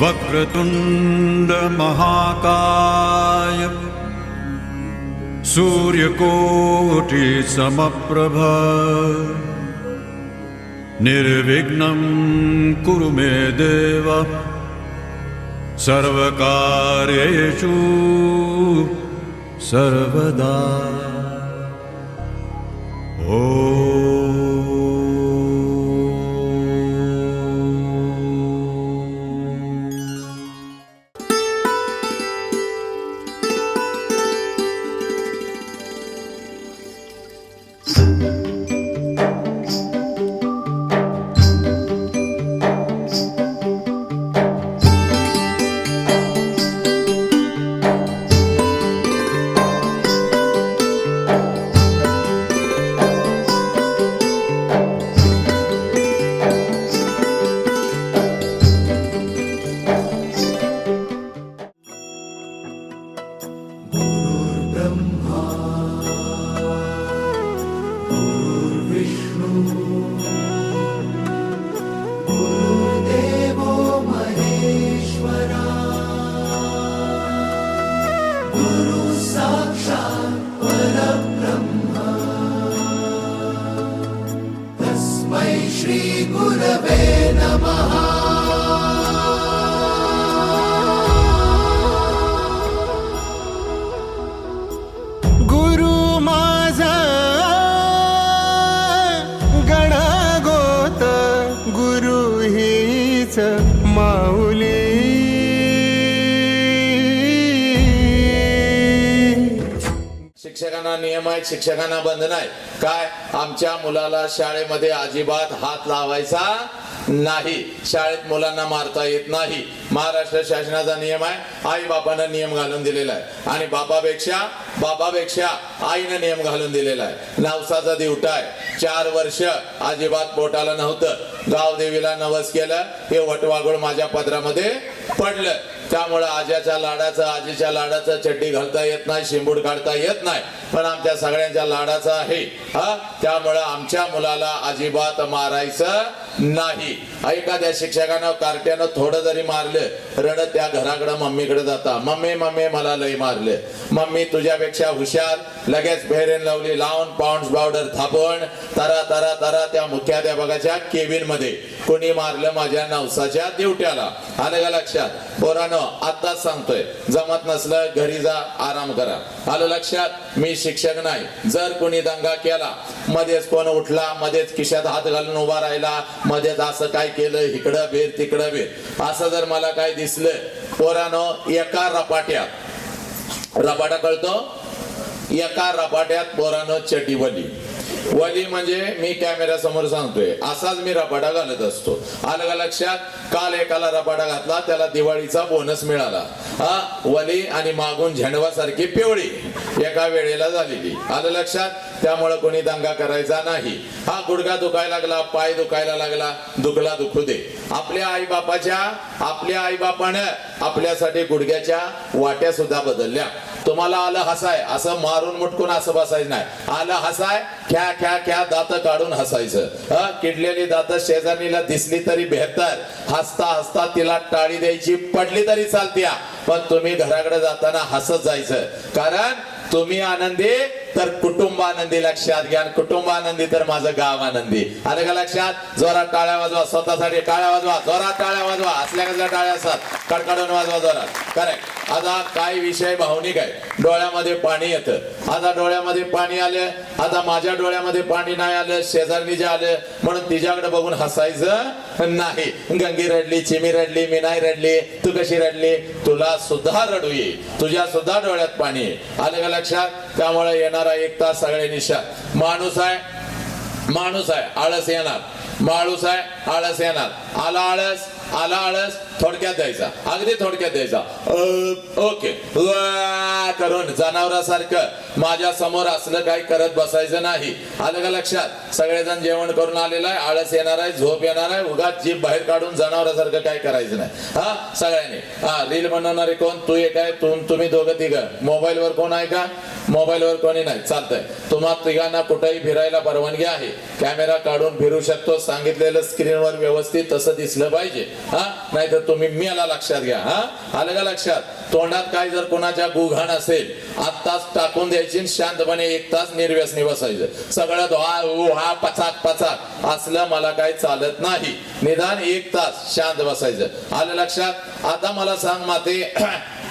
वक्रतुंड महाकाय सूर्यकोटि समप्रभ निर्विघ्नं कुरु मे देव सर्वकार्येषु सर्वदा। शिक्षकांना नियम आहेत, शिक्षकांना बंधन आहे. काय? आमच्या मुलाला शाळेमध्ये अजिबात हात लावायचा नाही, शाळेत मुलांना मारता येत नाही. महाराष्ट्र शासनाचा नियम आहे, आई बापानं नियम घालून दिलेला आहे आणि बापापेक्षा आईनं नियम घालून दिलेला आहे. नवसाचा दिवटा आहे, 4 वर्ष अजिबात पोटाला नव्हतं. गावदेवीला नवस केलं, हे वटवाघूळ माझ्या पदरामध्ये पडलं. त्यामुळे आजीच्या लाडाचं चड्डी घालता येत नाही, शिंबूड काढता येत नाही, पण आमच्या सगळ्यांच्या लाडाचा आहे. त्यामुळे आमच्या मुलाला अजिबात मारायचं नाही. एखाद्या शिक्षकानं कार्ट्यानं थोडं जरी मारलं, रडत त्या घराकडे मम्मीकडे जाता, मम्मी मला लय मारलं. मम्मी तुझ्यापेक्षा हुशार, लगेच फेरेन लवली लावून पाऊंड्स पावडर थापून तरा त्या मुख्याध्यापकाच्या केबिन मध्ये कोणी मारलं माझ्या नवसाच्या दिवट्याला. आलं का लक्षात? पोरांनो, आताच सांगतोय, जमत नसलं घरी जा, आराम करा. आलं लक्षात? मी शिक्षक नाही. जर कोणी दंगा केला, मध्येच कोण उठला, मध्येच खिशात हात घालून उभा राहिला, मध्येच असं काय केलं, इकडं बेर तिकडं बेर, असं जर मला काय दिसलं, पोरांनो, एका रपाटा कळतो, एका रपाट्यात पोरांनो चटी वली म्हणजे मी कॅमेरा समोर सांगतोय, असाच मी रपाटा घालत असतो. आलं का लक्षात? काल एकाला रपाटा घातला, त्याला दिवाळीचा बोनस मिळाला. वली आणि मागून झेंडवासारखी पिवळी एका वेळेला झालेली. आलं लक्षात? त्यामुळे कोणी दंगा करायचा नाही. गुडघा दुखायला लागला, पाय दुखायला लागला, दुखू दे. आपल्या आईबापानं आपल्यासाठी गुडघ्याच्या वाट्या सुद्धा बदलल्या. तुम्हाला आलं हसाय, असं मारून मुटकून असं बसायचं नाही. आलं हसाय, ख्या दात काढून हसायचं. किडलेली दात शेजारणीला दिसली तरी बेहतर, हसता तिला टाळी द्यायची, पडली तरी चालत्या, पण तुम्ही घराकडे जाताना हसत जायचं. कारण तुम्ही आनंदी तर कुटुंब आनंदी. लक्षात घ्या, कुटुंब आनंदी तर माझं गाव आनंदी. आलं का लक्षात? जोरात टाळ्या वाजवा, स्वतःसाठी टाळ्या वाजवा, जोरात टाळ्या वाजवा, असल्या कसल्या टाळ्या असतात, कडकडून वाजवा जोरात. करेक्ट. आता काय विषय भावनिक आहे, डोळ्यामध्ये पाणी येतं. आता डोळ्यामध्ये पाणी आलं, आता माझ्या डोळ्यामध्ये पाणी नाही आलं, शेजारणीचे आलं, म्हणून तिच्याकडे बघून हसायचं नाही. गंगी रडली, चिमी रडली, मी नाही रडली, तू कशी रडली? तुला सुद्धा रडू ये, तुझ्या सुद्धा डोळ्यात पाणी आहे. आलं का लक्षात? त्यामुळे येणारा 1 तास सगळे निशा. माणूस आहे, आळस येणार. माणूस आहे, आळस येणार. आला आळस थोडक्यात द्यायचा, अगदी थोडक्यात द्यायचा. ओके करून जनावरासारखं माझ्या समोर असलं काही करत बसायचं नाही. आलं का लक्षात? सगळेजण जेवण करून आलेलं आहे, आळस येणार आहे, झोप येणार आहे, उगाच जीभ बाहेर काढून जनावरासारखं काय करायचं नाही. सगळ्यांनी रील बनवणारे कोण? तू एक आहे, तुम्ही दोघं तिघं. मोबाईलवर कोण आहे का? मोबाईलवर कोणी नाही. चालतंय, तुम्हा तिघांना कुठेही फिरायला परवानगी आहे. कॅमेरा काढून फिरू शकतो, सांगितलेलं स्क्रीनवर व्यवस्थित तसं दिसलं पाहिजे. नाहीतर तुम्ही मेला लक्षात घ्या. हा, आलं का लक्षात? तोंडात काय जर कोणाच्या गुघाण असेल आत्ताच टाकून द्यायची, शांतपणे 1 तास निर्व्यसनी बसायचं. सगळं धुवा पचाक पचाक असलं मला काही चालत नाही. निदान 1 तास शांत बसायचं. आलं लक्षात? आता मला सांग माते,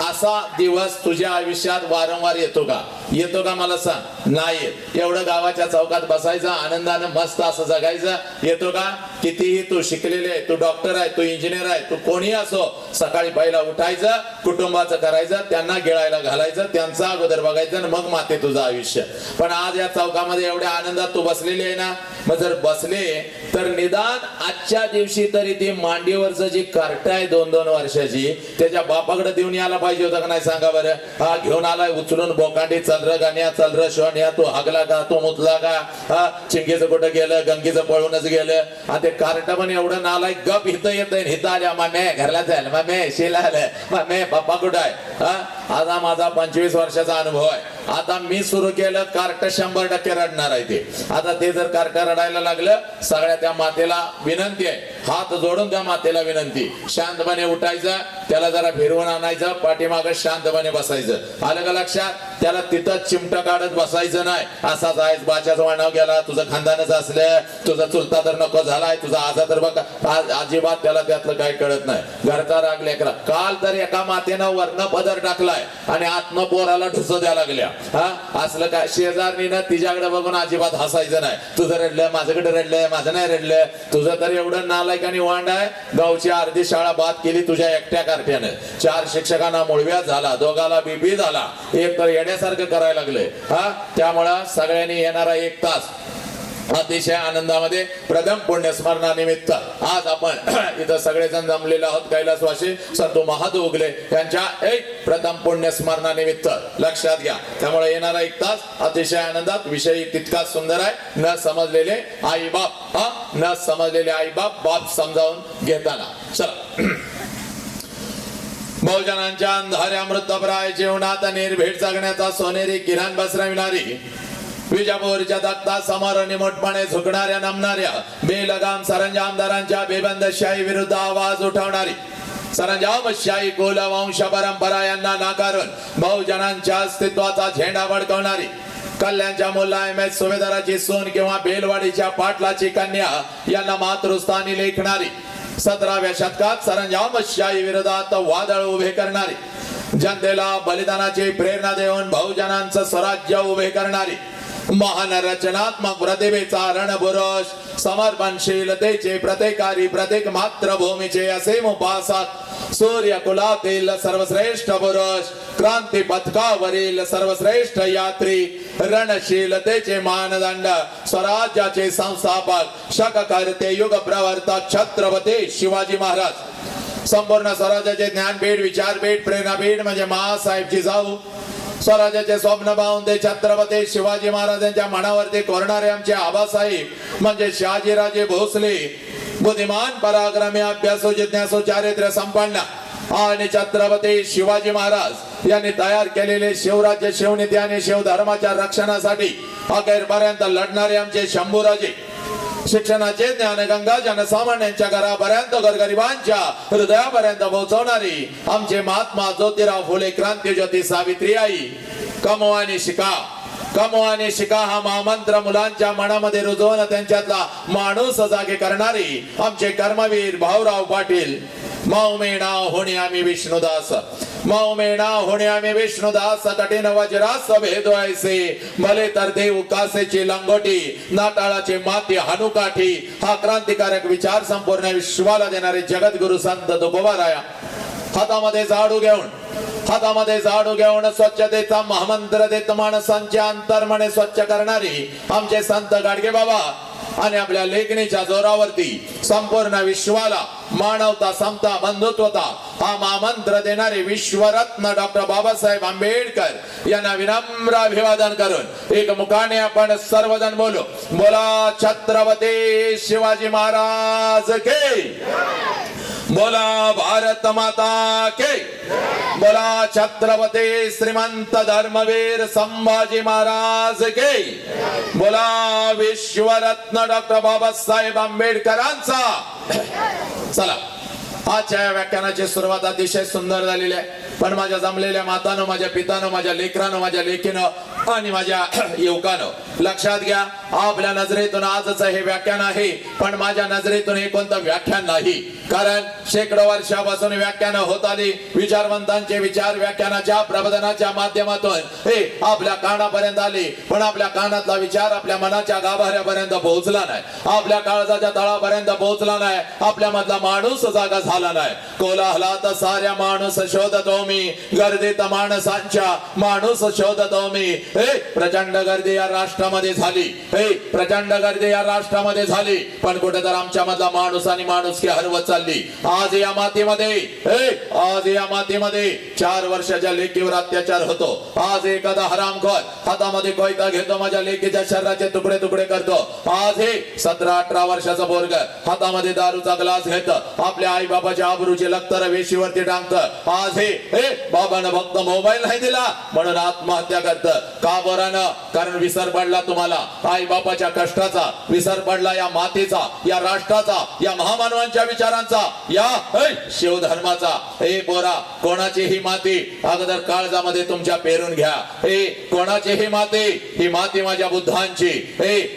असा दिवस तुझ्या आयुष्यात वारंवार येतो का? येतो का मला सांग? नाही येत. एवढं गावाच्या चौकात बसायचं, आनंदानं मस्त असं जगायचं, येतो का? कितीही तू शिकलेले आहे, तू डॉक्टर आहे, तू इंजिनियर आहे, तू कोणी असो, सकाळी पहिला उठायचं, कुटुंबाचं करायचं, त्यांना गिळायला घालायचं, त्यांचं अगोदर बघायचं आणि मग माते तुझं आयुष्य. पण आज या चौकामध्ये एवढ्या आनंदात तू बसलेली आहे ना, मग जर बसले तर निदान आजच्या दिवशी तरी ती मांडीवरचं जी कार्ट आहे 2-2 वर्षाची, त्याच्या बापाकडे देऊन यायला पाहिजे होतं का नाही सांगा बरं? हा, घेऊन आलाय उचलून बोकांडी, चल र गाण्या, चल र शोन्या, तू हागला का, तू मुतला का? हा, चिंगीचं कुठं गेलं, गंगीचं पळूनच गेलं. आणि ते कार्ट पण एवढं नालाय, गप इथं येत इथं आल्या, मामे घरला जायला, मामे शेला आलं, मामे बाप्पा कुठं आहे? हा, आता माझा 25 वर्षाचा अनुभव आहे. आता मी सुरू केलं कार्ट 100% रडणार आहे ते. आता ते जर कार्ट रडायला लागलं, सगळ्या त्या मातेला विनंती आहे, हात जोडून त्या मातेला विनंती, शांतपणे उठायचं, त्याला जरा फिरवून आणायचं, पाठीमागं शांतपणे बसायचं. आलं का लक्षात? त्याला तिथं चिमटा काढत बसायचं नाही. असाच आहेस, बाच्याचं वाणाव गेला, तुझं खानदानच असलं, तुझा चुलता तर नको झालाय, तुझा आजा तर बघ, अजिबात त्याला त्यातलं काही कळत नाही. घरचा राग लेकरा. काल तर एका मातेनं वर्ण पदर टाकलाय आणि आत्म पोराला ढुसं द्यायला लागल्या. हा, असलं काय? शेजारणीनं तिच्याकडे बघून अजिबात हसायचं नाही. तुझं रडलं, माझ्याकडे रडलं, माझं नाही रडलं. तुझं तर एवढं नालायक आणि वांड आहे, गावची अर्धी शाळा बाद केली तुझ्या एकट्या कार्ट्यानं. 4 शिक्षकांना मुळव्याध झाला, 2घाला बीपी झाला, एक तर येण्यासारखं करायला लागलंय. हा, त्यामुळं सगळ्यांनी येणारा 1 तास अतिशय आनंदामध्ये प्रथम पुण्यस्मरणानिमित्त आज आपण इथं सगळेजण जमलेले आहोत. कैलासवासी संत महादेव उगले यांच्या प्रथम पुण्यस्मरणानिमित्त लक्षात घ्या. त्यामुळे येणारा 1 तास अतिशय आनंदात. विषय तितकाच सुंदर आहे. न समजलेले आई बाप, न समजलेले आई बाप समजावून घेताना. चला, बहुजनांच्या अंधाऱ्या मृतप्राय जीवनात निर्भीड जगण्याचा सोनेरी किरण बसरविणारी, विजापूरच्या दत्ता समोर निमूटपणे झुकणाऱ्या नमणाऱ्या बेलगाम सरंजामदारांच्या बेबंदशाही विरुद्ध आवाज उठवणारी, सरंजामशाही कुलवंश परंपरा यांना नाकारून बहुजनांच्या अस्तित्वाचा झेंडा फडकवणारी, कल्याणच्या मुलायम सुभेदाराची सून किंवा बेलवाडीच्या पाटलाची कन्या यांना मातृस्थानी लेखणारी, 17व्या शतकात सरंजामशाही विरोधात वादळ उभे करणारी, जनतेला बलिदानाची प्रेरणा देऊन बहुजनांचं स्वराज्य उभे करणारी, महान रचनात्मक प्रतिभेचा रणपुरुष, समर्पणशीलतेचे प्रतिकारी, प्रत्येक मातृभूमीचे असे उपासक, सूर्य कुलातील सर्वश्रेष्ठ पुरुष, क्रांती पथकावरील सर्वश्रेष्ठ यात्री, रणशीलतेचे मानदंड, स्वराज्याचे संस्थापक, शककर्ते, युग प्रवर्तक छत्रपती शिवाजी महाराज, संपूर्ण स्वराज्याचे ज्ञानपीठ, विचारपीठ, प्रेरणापीठ म्हणजे महासाहेबची जाऊ, स्वराज्याचे स्वप्न पाहून ते छत्रपती शिवाजी महाराजांच्या मनावरती कोरणारे आमचे आबासाहेब म्हणजे शहाजीराजे भोसले, बुद्धिमान, पराक्रमी, अभ्यासू, जिज्ञासू, चारित्र्य संपन्न आणि छत्रपती शिवाजी महाराज यांनी तयार केलेले शिवराज्य, शिवनीती आणि शिवधर्माच्या रक्षणासाठी अखेरपर्यंत लढणारे आमचे शंभूराजे, शिक्षणाचे ज्ञानगंगा जनसामान्यांच्या घरापर्यंत, गोरगरिबांच्या हृदयापर्यंत पोहोचवणारी आमचे महात्मा ज्योतिराव फुले, क्रांतीज्योती सावित्री आई, कमवानी शिका, कमवानी शिका हा महामंत्र मुलांच्या मनामध्ये रुजवून त्यांच्यातला माणूस जागे करणारी आमचे कर्मवीर भाऊराव पाटील, माऊमेणा होणे आम्ही विष्णुदास, माऊमेणा होणे आम्ही विष्णुदास, कठीण वज्रास भेदवायचे, भले तर देव कासेची लंगोटी, नाताळाचे माती हानुकाठी, हा क्रांतिकारक विचार संपूर्ण विश्वाला देणारे जगद्गुरु संत तुकोबाराया हातामध्ये झाडू घेऊन स्वच्छतेचा महामंत्र देत माणसांचे अंतर्मने स्वच्छ करणारी आमचे संत गाडगे बाबा आणि आपल्या लेखणीच्या जोरावरती संपूर्ण विश्वाला मानवता, समता, बंधुत्वता हा महामंत्र देणारे विश्वरत्न डॉक्टर बाबासाहेब आंबेडकर यांना विनम्र अभिवादन करून एक मुखाने आपण सर्वजण बोलू. बोला छत्रपती शिवाजी महाराज के, बोला भारत माता के, बोला छत्रपती श्रीमंत धर्मवीर संभाजी महाराज के, बोला विश्वरत्न डॉक्टर बाबासाहेब आंबेडकरांचा. चला आजच्या या व्याख्यानाची सुरुवात अतिशय सुंदर झालेली आहे, पण माझ्या जमलेल्या मातानं, माझ्या पितानं, माझ्या लेकरानं, माझ्या लेकीनं आणि माझ्या युवकानं लक्षात घ्या, आपल्या नजरेतून आजच हे व्याख्यान आहे, पण माझ्या नजरेतून हे कोणतं व्याख्यान नाही. कारण शेकडो वर्षापासून व्याख्यानं होत आली, विचारवंतांचे विचार व्याख्यानाच्या प्रबोधनाच्या माध्यमातून हे आपल्या कानापर्यंत आले, पण आपल्या कानातला विचार आपल्या मनाच्या गाभाऱ्यापर्यंत पोहोचला नाही, आपल्या काळजाच्या तळापर्यंत पोहोचला नाही, आपल्या मधला माणूस जागा झाला नाही. कोलाहलात साऱ्या माणूस शोधतो मी, गर्दीत माणसांच्या माणूस शोधतो मी. हे प्रचंड गर्दी या राष्ट्रामध्ये झाली, हे प्रचंड गर्दी या राष्ट्रामध्ये झाली, पण कुठे तर आमच्या मधला माणूस आणि माणुसकी हरवत चालली. आज या मातीमध्ये, आज या मातीमध्ये 4 वर्षाच्या लेकीवर अत्याचार होतो. आज एखादा हरामखोर हातामध्ये कोयता घेतो, माझ्या लेकीच्या शरीराचे तुकडे तुकडे करतो. आज हे 17-18 वर्षाचा पोरग हातामध्ये दारूचा ग्लास घेत आपल्या आई बाबाच्या आबरूची लक्तर वेशीवरती टांगत. आज हे बाबानं फक्त मोबाईल नाही दिला म्हणून आत्महत्या करत. का बोरानं? कारण विसर पडला तुम्हाला आई बापाच्या कष्टाचा, विसर पडला या मातीचा, या राष्ट्राचा, या महामानवांच्या विचारांचा, या शिवधर्माचा. हे बोरा, कोणाची ही माती अगोदर काळजामध्ये तुमच्या पेरून घ्या. हे कोणाची ही माती? ही माती माझ्या बुद्धांची,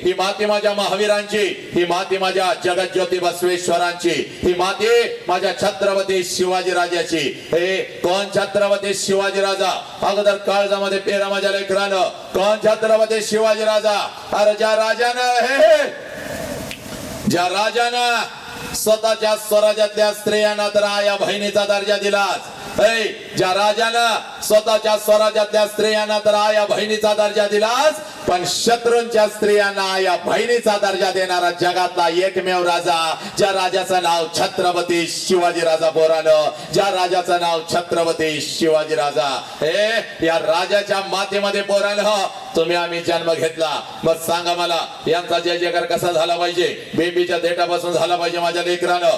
ही माती माझ्या महावीरांची, ही माती माझ्या जगज्योती बसवेश्वरांची, ही माती माझ्या छत्रपती शिवाजी राजाची. हे कोण छत्रपती शिवाजी राजा? अगोदर काळजामध्ये पेरा माझ्या लेकरानं. कोण छत्रपती शिवाजी राजा? अरे ज्या राजानं स्वतःच्या स्वराज्यातल्या स्त्रियांना तर आया बहिणीचा दर्जा दिलाच, ज्या राजानं स्वतःच्या स्वराज्यातल्या स्त्रियांना तर आया बहिणीचा दर्जा दिलाच, पण शत्रूंच्या स्त्रियांना आया बहिणीचा दर्जा देणारा जगातला एकमेव राजा, ज्या राजाचं नाव छत्रपती शिवाजी राजा बोरानं, ज्या राजाचं नाव छत्रपती शिवाजी राजा. हे या राजाच्या मातेमध्ये बोरानं तुम्ही आम्ही जन्म घेतला. मग सांगा मला यांचा जय जयकार कसा झाला पाहिजे? बेबीच्या देटापासून झाला पाहिजे माझ्या लेकरानं.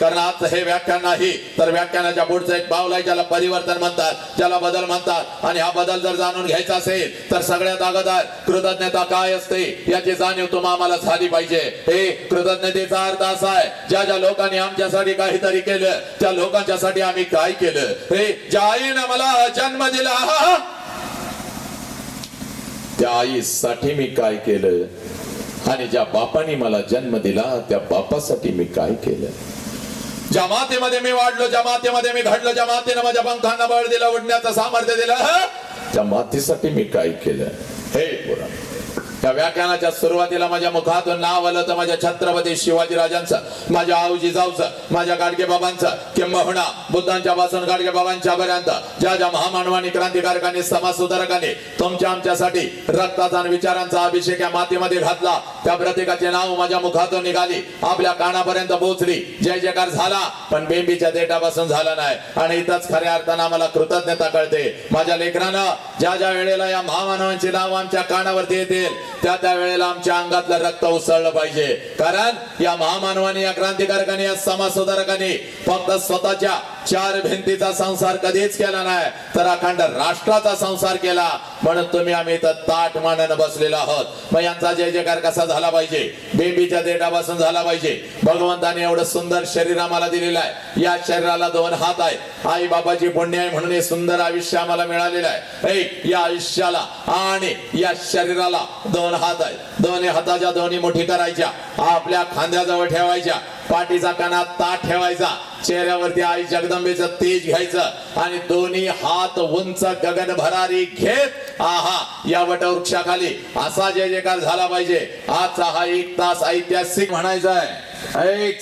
कारण आज हे व्याख्यान नाही तर व्याख्यानाच्या पुढचं एक पाऊल आहे, ज्याला परिवर्तन म्हणतात, ज्याला बदल म्हणतात. आणि हा बदल जर जाणून घ्यायचा असेल तर सगळ्यात अगोदर कृतज्ञता काय असते याची जाणीव तुम्हाला आम्हाला झाली पाहिजे. हे कृतज्ञतेचा अर्थ असा आहे, ज्या ज्या लोकांनी आमच्यासाठी काहीतरी केलं त्या लोकांच्यासाठी आम्ही काय केलं. हे ज्या आईनं मला जन्म दिला त्या आईसाठी मी काय केलं, आणि ज्या बापाने मला जन्म दिला त्या बापासाठी मी काय केलं. ज्या मातेमध्ये मी वाढलो, ज्या मातेमध्ये मी घडलो, ज्या मातेनं माझ्या पंखांना बळ दिलं, उडण्याचं सामर्थ्य दिलं, त्या मातेसाठी मी काय केलं. हे बोला. त्या व्याख्यानाच्या सुरुवातीला माझ्या मुखातून नाव आलं तर माझ्या छत्रपती शिवाजी राजांचं, माझ्या आऊजी जाऊचं, माझ्या गाडगे बाबांचं, किंबहुना बुद्धांच्या पासून गाडगे बाबांच्या पर्यंत ज्या ज्या महामानवांनी, क्रांतिकारकांनी, समाज सुधारकांनी तुमच्या आमच्यासाठी रक्ताचा आणि विचारांचा अभिषेक या मातीमध्ये घातला, त्या प्रत्येकाचे नाव माझ्या मुखातून निघाली, आपल्या कानापर्यंत पोहोचली, जय जयकार झाला, पण बेंबीच्या देठापासून झाला नाही. आणि इथंच खऱ्या अर्थानं आम्हाला कृतज्ञता कळते. माझ्या लेकरानं ज्या ज्या वेळेला या महामानवांची नाव आमच्या कानावरती येतील त्या त्या वेळेला आमच्या अंगातलं रक्त उसळलं पाहिजे. कारण या महामानवांनी, या क्रांतिकारकांनी, या समाज सुधारकांनी फक्त स्वतःच्या 4 भिंतीचा संसार कधीच केला नाही तर अखंड राष्ट्राचा संसार केला. म्हणून तुम्ही आम्ही इथं ताट मानानं बसलेलो आहोत. मग यांचा जय जयकार कसा झाला पाहिजे? बेबीच्या देठापासून झाला पाहिजे. भगवंताने एवढं सुंदर शरीर आम्हाला दिलेलं आहे. या शरीराला 2 हात आहेत. आई बाबाची पुण्य आहे म्हणून हे सुंदर आयुष्य आम्हाला मिळालेलं आहे. या आयुष्याला आणि या शरीराला 2 हात आहेत. दोन्ही हाताच्या दोन्ही मुठी करायच्या, आपल्या खांद्याजवळ ठेवायच्या, पाठीचा कणा ताट ठेवायचा, चेहऱ्यावरती आई जगदंबेचं तेज घ्यायचं आणि दोन्ही हात उंच गगन भरारी घेत या वटवृक्षाखाली असा जय जयकार झाला पाहिजे. आजचा हा 1 तास ऐतिहासिक म्हणायचा आहे.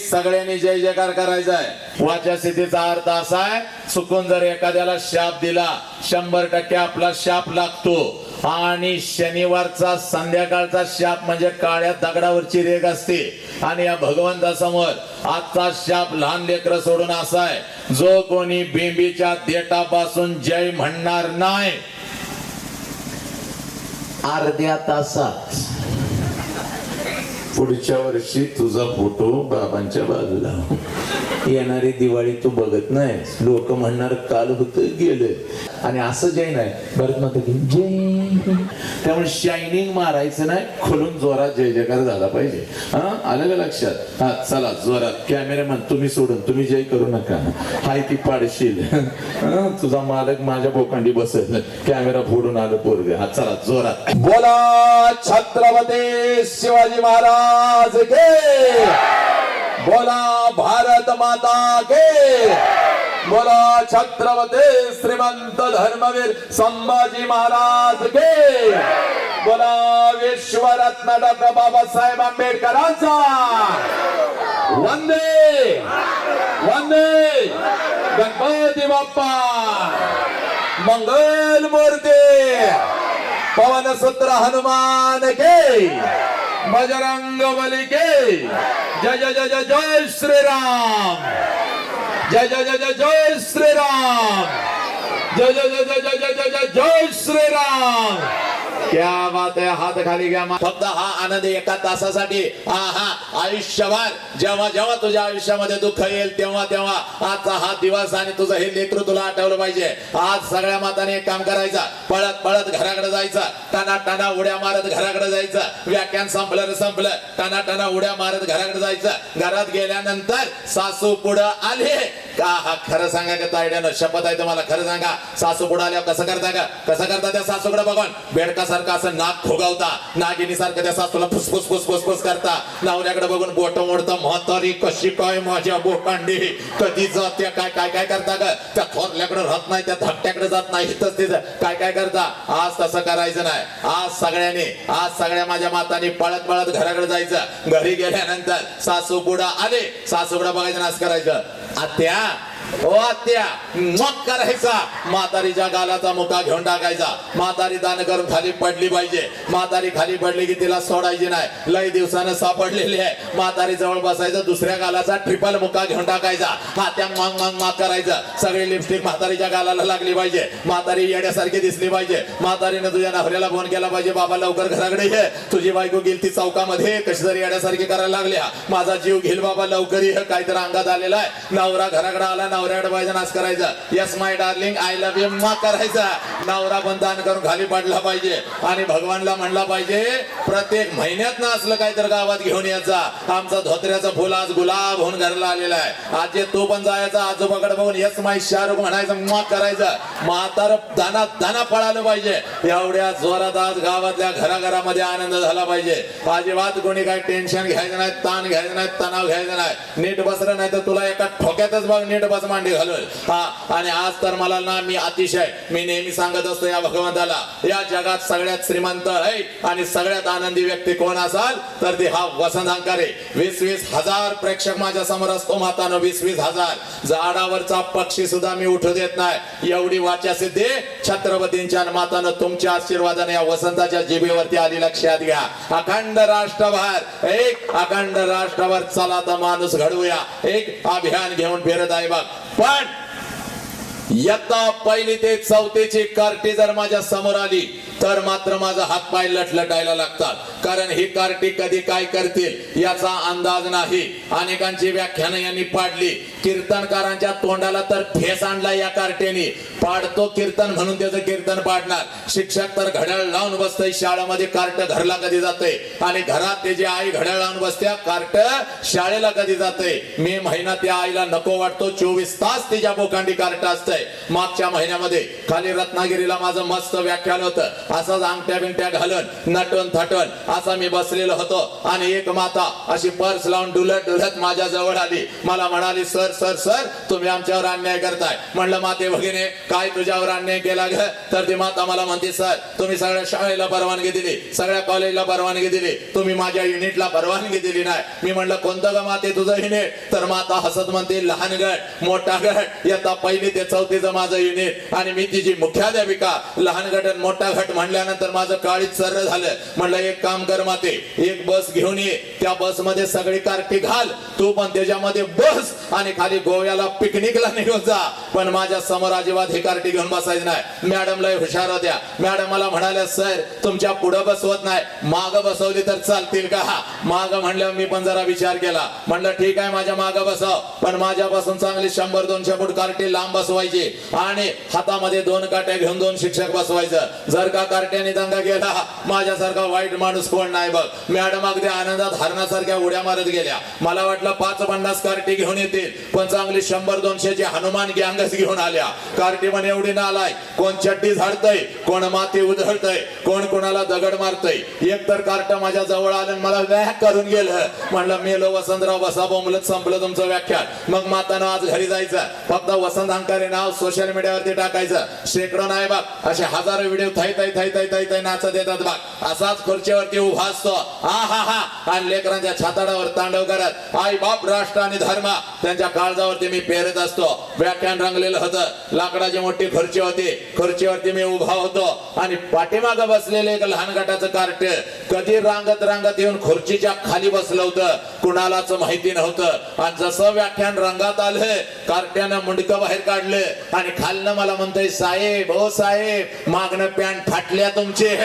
सगळ्यांनी जय जयकार करायचा आहे. वाचस्थितीचा अर्थ असा आहे, चुकून जर एखाद्याला शाप दिला 100% आपला शाप लागतो. आणि शनिवारचा संध्याकाळचा शाप म्हणजे काळ्या दगडावरची रेग असते. आणि या भगवंतासमोर आजचा शाप लहान लेकर सोडून असा आहे, जो कोणी बेंबीच्या देठापासून जय म्हणणार नाही अर्ध्या तासात पुढच्या वर्षी तुझा फोटो बाबांच्या बाजूला, येणारी दिवाळी तू बघत नाही, लोक म्हणणार काल होतं गेलं. आणि असं जय नाही, भरत माता की जय. त्यामुळे शायनिंग मारायचं नाही, खोलून जोरात जय जयकार झाला पाहिजे. हा, आलं का लक्षात? हा, चला जोरात. कॅमेरामॅन तुम्ही सोडून तुम्ही जय करू नका, हाय ती पाडशील. तुझा मालक माझ्या बोकांडी बसेल, कॅमेरा फोडून आलं पोरग. हा, चला जोरात. बोला छत्रपती शिवाजी महाराज के, बोला भारत माता के, बोला छत्रपती श्रीमंत धर्मवीर संभाजी महाराज के, बोला विश्वरत्न डॉक्टर बाबासाहेब आंबेडकरांचा वंदे वंदे गणपती बाप्पा मंगल मूर्ती पवन सूत्र हनुमान के, बजरंग बली के. जय जय जय जय जय श्री राम, जय जय जय जय जय श्री राम, जय जय जय जय जय जय जय जय जय श्री राम. क्या बात आहे. हात खाली घ्या. फक्त हा आनंद एका तासासाठी. आयुष्यभर जेव्हा जेव्हा तुझ्या आयुष्यामध्ये दुःख येईल तेव्हा तेव्हा आजचा हा दिवस आणि तुझं हे लेकरू तुला आठवलं पाहिजे. आज सगळ्या माताने एक काम करायचं, पळत पळत घराकडे जायचं, टाना टाना उड्या मारत घराकडे जायचं. व्याख्यान संपलं संपलं, टाना टाना उड्या मारत घराकडे जायचं. घरात गेल्यानंतर सासू पुढं आले का, हा खरं सांगा का तायड्यानं, शपथ आहे तुम्हाला, खरं सांगा. सासू पुढे आल्यावर कसं करता का, कसं करता त्या सासूकडे बघून बेडकासारखं असं नाक खोगावता, नागिनी सारखं त्या सासूला फुसफुस फुसफुस फुस करता. नवऱ्याकडे बघून बोट मोडता, म्हातारी कशी काय माझ्या बोकांडी कधी जाते, काय काय काय करता का. त्या थोरल्याकडे राहत नाही, त्या धाकट्याकडे जात नाही, इथंच तिथं काय काय करता. आज तसं करायचं नाही. आज सगळ्यांनी, आज सगळ्या माझ्या मातांनी पळत पळत घराकडे जायचं. घरी गेल्यानंतर सासू पुढे आले, सासूकडे बघायचं, नाच करायचं. आत्या ओ आत्या मग करायचा. म्हातारीच्या गालाचा मुका घेऊन टाकायचा. म्हातारी दान करून खाली पडली पाहिजे. म्हातारी खाली पडली की तिला सोडायची नाही, लय दिवसानं सापडलेली आहे. म्हातारी जवळ बसायचं, दुसऱ्या गालाचा ट्रिपल मुका घेऊन टाकायचा. हात्या मग मग मग करायचं. सगळी लिपस्टिक म्हातारीच्या गालाला लागली पाहिजे. म्हातारी येड्यासारखी दिसली पाहिजे. म्हातारीने तुझ्या नवऱ्याला फोन केला पाहिजे, बाबा लवकर घराकडे ये, तुझी बायको गेली ती चौकामध्ये, कशी तरी येड्यासारखी करायला लागल्या, माझा जीव घेईल बाबा, लवकर ये, काहीतरी अंगात आलेला आहे. नवरा घराकडे आला, नवऱ्याकडे पाहिजे, नाच करायचं. Yes my darling I love you मग करायचा. नवरा पण दान करून खाली पडला पाहिजे आणि भगवानला म्हणला पाहिजे, प्रत्येक महिन्यात ना असलं काहीतरी गावात घेऊन यायचा. आमचा धोत्र्याचं फुल आज गुलाब होऊन घरला आलेला आहे. आज तो पण जायचा, आजोबाकडे बघून यस माय शाहरुख म्हणायचं, मग करायचं. म्हातार दाना दाना पळालं पाहिजे. एवढ्या जोरात आज गावातल्या घराघरामध्ये आनंद झाला पाहिजे. अजिबात कोणी काही टेन्शन घ्यायचं नाही, ताण घ्यायचं नाही, तणाव घ्यायचा नाही. नीट बसलं नाही तर तुला एका ठोक्यातच बघ नीट बस मांडी घालून. आणि आज तर मला ना, मी अतिशय, मी नेहमी सांगत असतो या भगवंताला, या जगात सगळ्यात श्रीमंत आहे आणि सगळ्यात आनंदी व्यक्ती कोण असाल तर ते हा वसंत अंकारे. 20-20 हजार प्रेक्षक माझ्या समोर असतो मातानो, 20-20 हजार. झाडावरचा पक्षी सुद्धा मी उठू देत नाही. एवढी वाचा सिद्धी छत्रपतींच्या मातानो तुमच्या आशीर्वादाने या वसंताच्या जिभेवरती आली. लक्षात घ्या, अखंड राष्ट्रभर, एक अखंड राष्ट्रभर चला तर माणूस घडवूया. एक अभियान घेऊन फिरत आहे बघ. पण इयत्ता 1ली ते 4थीची कार्टी जर माझ्या समोर आली तर मात्र माझा हातपाय लटलटायला लागतात. कारण ही कार्टी कधी काय करतील याचा अंदाज नाही. अनेकांची व्याख्यानं यांनी पाडली. कीर्तनकारांच्या तोंडाला तर फेस आणला या कार्टेने. पाडतो कीर्तन म्हणून त्याचं कीर्तन पाडणार. शिक्षक तर घड्याळ लावून बसतय शाळेमध्ये, कार्ट घरला कधी जाते, आणि घरात त्याची आई घड्याळ लावून बसत्या, कार्ट शाळेला कधी जाते. मे महिना त्या आईला नको वाटतो, 24 तास तिच्या बोकांडी कार्ट असतंय. मागच्या महिन्यामध्ये खाली रत्नागिरीला माझं मस्त व्याख्यान होतं. असंच अंगठ्या बिंगट्या घालून नटून थटून असा मी बसलेलो होतो आणि एक माता अशी पर्स लावून डुलत डुलत माझ्या जवळ आली. मला म्हणाली, सर सर सर तुम्ही आमच्यावर अन्याय करताय. म्हणलं माते भगिनी काय तुझ्यावर अन्याय केला ग? तर ती माता मला म्हणते, सर तुम्ही सगळ्या शाळेला परवानगी दिली, सगळ्या कॉलेजला परवानगी दिली, तुम्ही माझ्या युनिटला परवानगी दिली नाही. मी म्हणलं कोणतं ग माते तुझं युनिट? तर माता हसत म्हणते, लहान गट मोठा गट, इयत्ता 1ली ते 4थीचं माझं युनिट. आणि मी तिची मुख्याध्यापिका. लहान गट मोठा गट म्हणल्यानंतर माझं काळीच सर्र झालं. म्हणलं एक काम काम कर माते, एक बस घेऊन ये, त्या बस मध्ये सगळी कार्टी घाल, तू पण त्याच्यामध्ये बस आणि खाली गोव्याला पिकनिकला निघून जा, पण माझ्या समोर अजिबात ही कार्टी घेऊन बसायची नाही. मॅडमला हुशार होत्या, मॅडम मला म्हणाल्या सर तुमच्या पुढे बसवत नाही, माग बसवली तर चालतील का? माग म्हणलं मी पण जरा विचार केला, म्हणलं ठीक आहे माझ्या माग बसव, पण माझ्यापासून चांगली 100-200 फूट कार्टी लांब बसवायची आणि हातामध्ये 2 काट्या घेऊन 2 शिक्षक बसवायचं. जर का कार्ट्याने दंगा केला माझ्यासारखा वाईट माणूस कोण नाही बघ. मॅडम अगदी आनंदात हरणासारख्या उड्या मारत गेल्या. मला वाटलं 5-50 कार्टी घेऊन येतील, पण चांगली 100-200 ची हनुमान गँगच घेऊन आल्या. कार्टी पण एवढी नालाय, कोण चड्डी झाडतय, कोण माती उधळतय, कोण कोणाला दगड मारतय. एक तर कार्ट माझ्या जवळ आलं आणि मला वॅक करून गेलं. म्हणलं मेलो वसंतराव बसा बोंबलत, संपलं तुमचं व्याख्यान. मग मातानं आज घरी जायचं, फक्त वसंत अंकारे नाव सोशल मीडियावरती टाकायचं. शेकडो नाही बघ, असे हजारो व्हिडिओ थाई थाई थाई थाई थाई थाई नाचत येतात बघ. असाच खुर्चीवरती उभा असतो आणि लेकरांच्या छाताडावर तांडव करत आई बाप राष्ट्र आणि धर्म त्यांच्या काळजावरती मी पेरत असतो. व्याख्यान रंगलेलं होतं, लाकडाची मोठी खुर्ची होती, खुर्चीवरती मी उभा होतो आणि पाठीमागं बसलेले एक लहान गटाचं कार्ट कधी रांगत रांगत येऊन खुर्चीच्या खाली बसलं होतं, कुणालाच माहिती नव्हतं. आणि जसं व्याख्यान रंगात आलं, कार्ट्यानं मुंडकं बाहेर काढलं आणि खालनं मला म्हणतोय साहेब हो साहेब मागणं पॅन्ट फाटल्या तुमचे.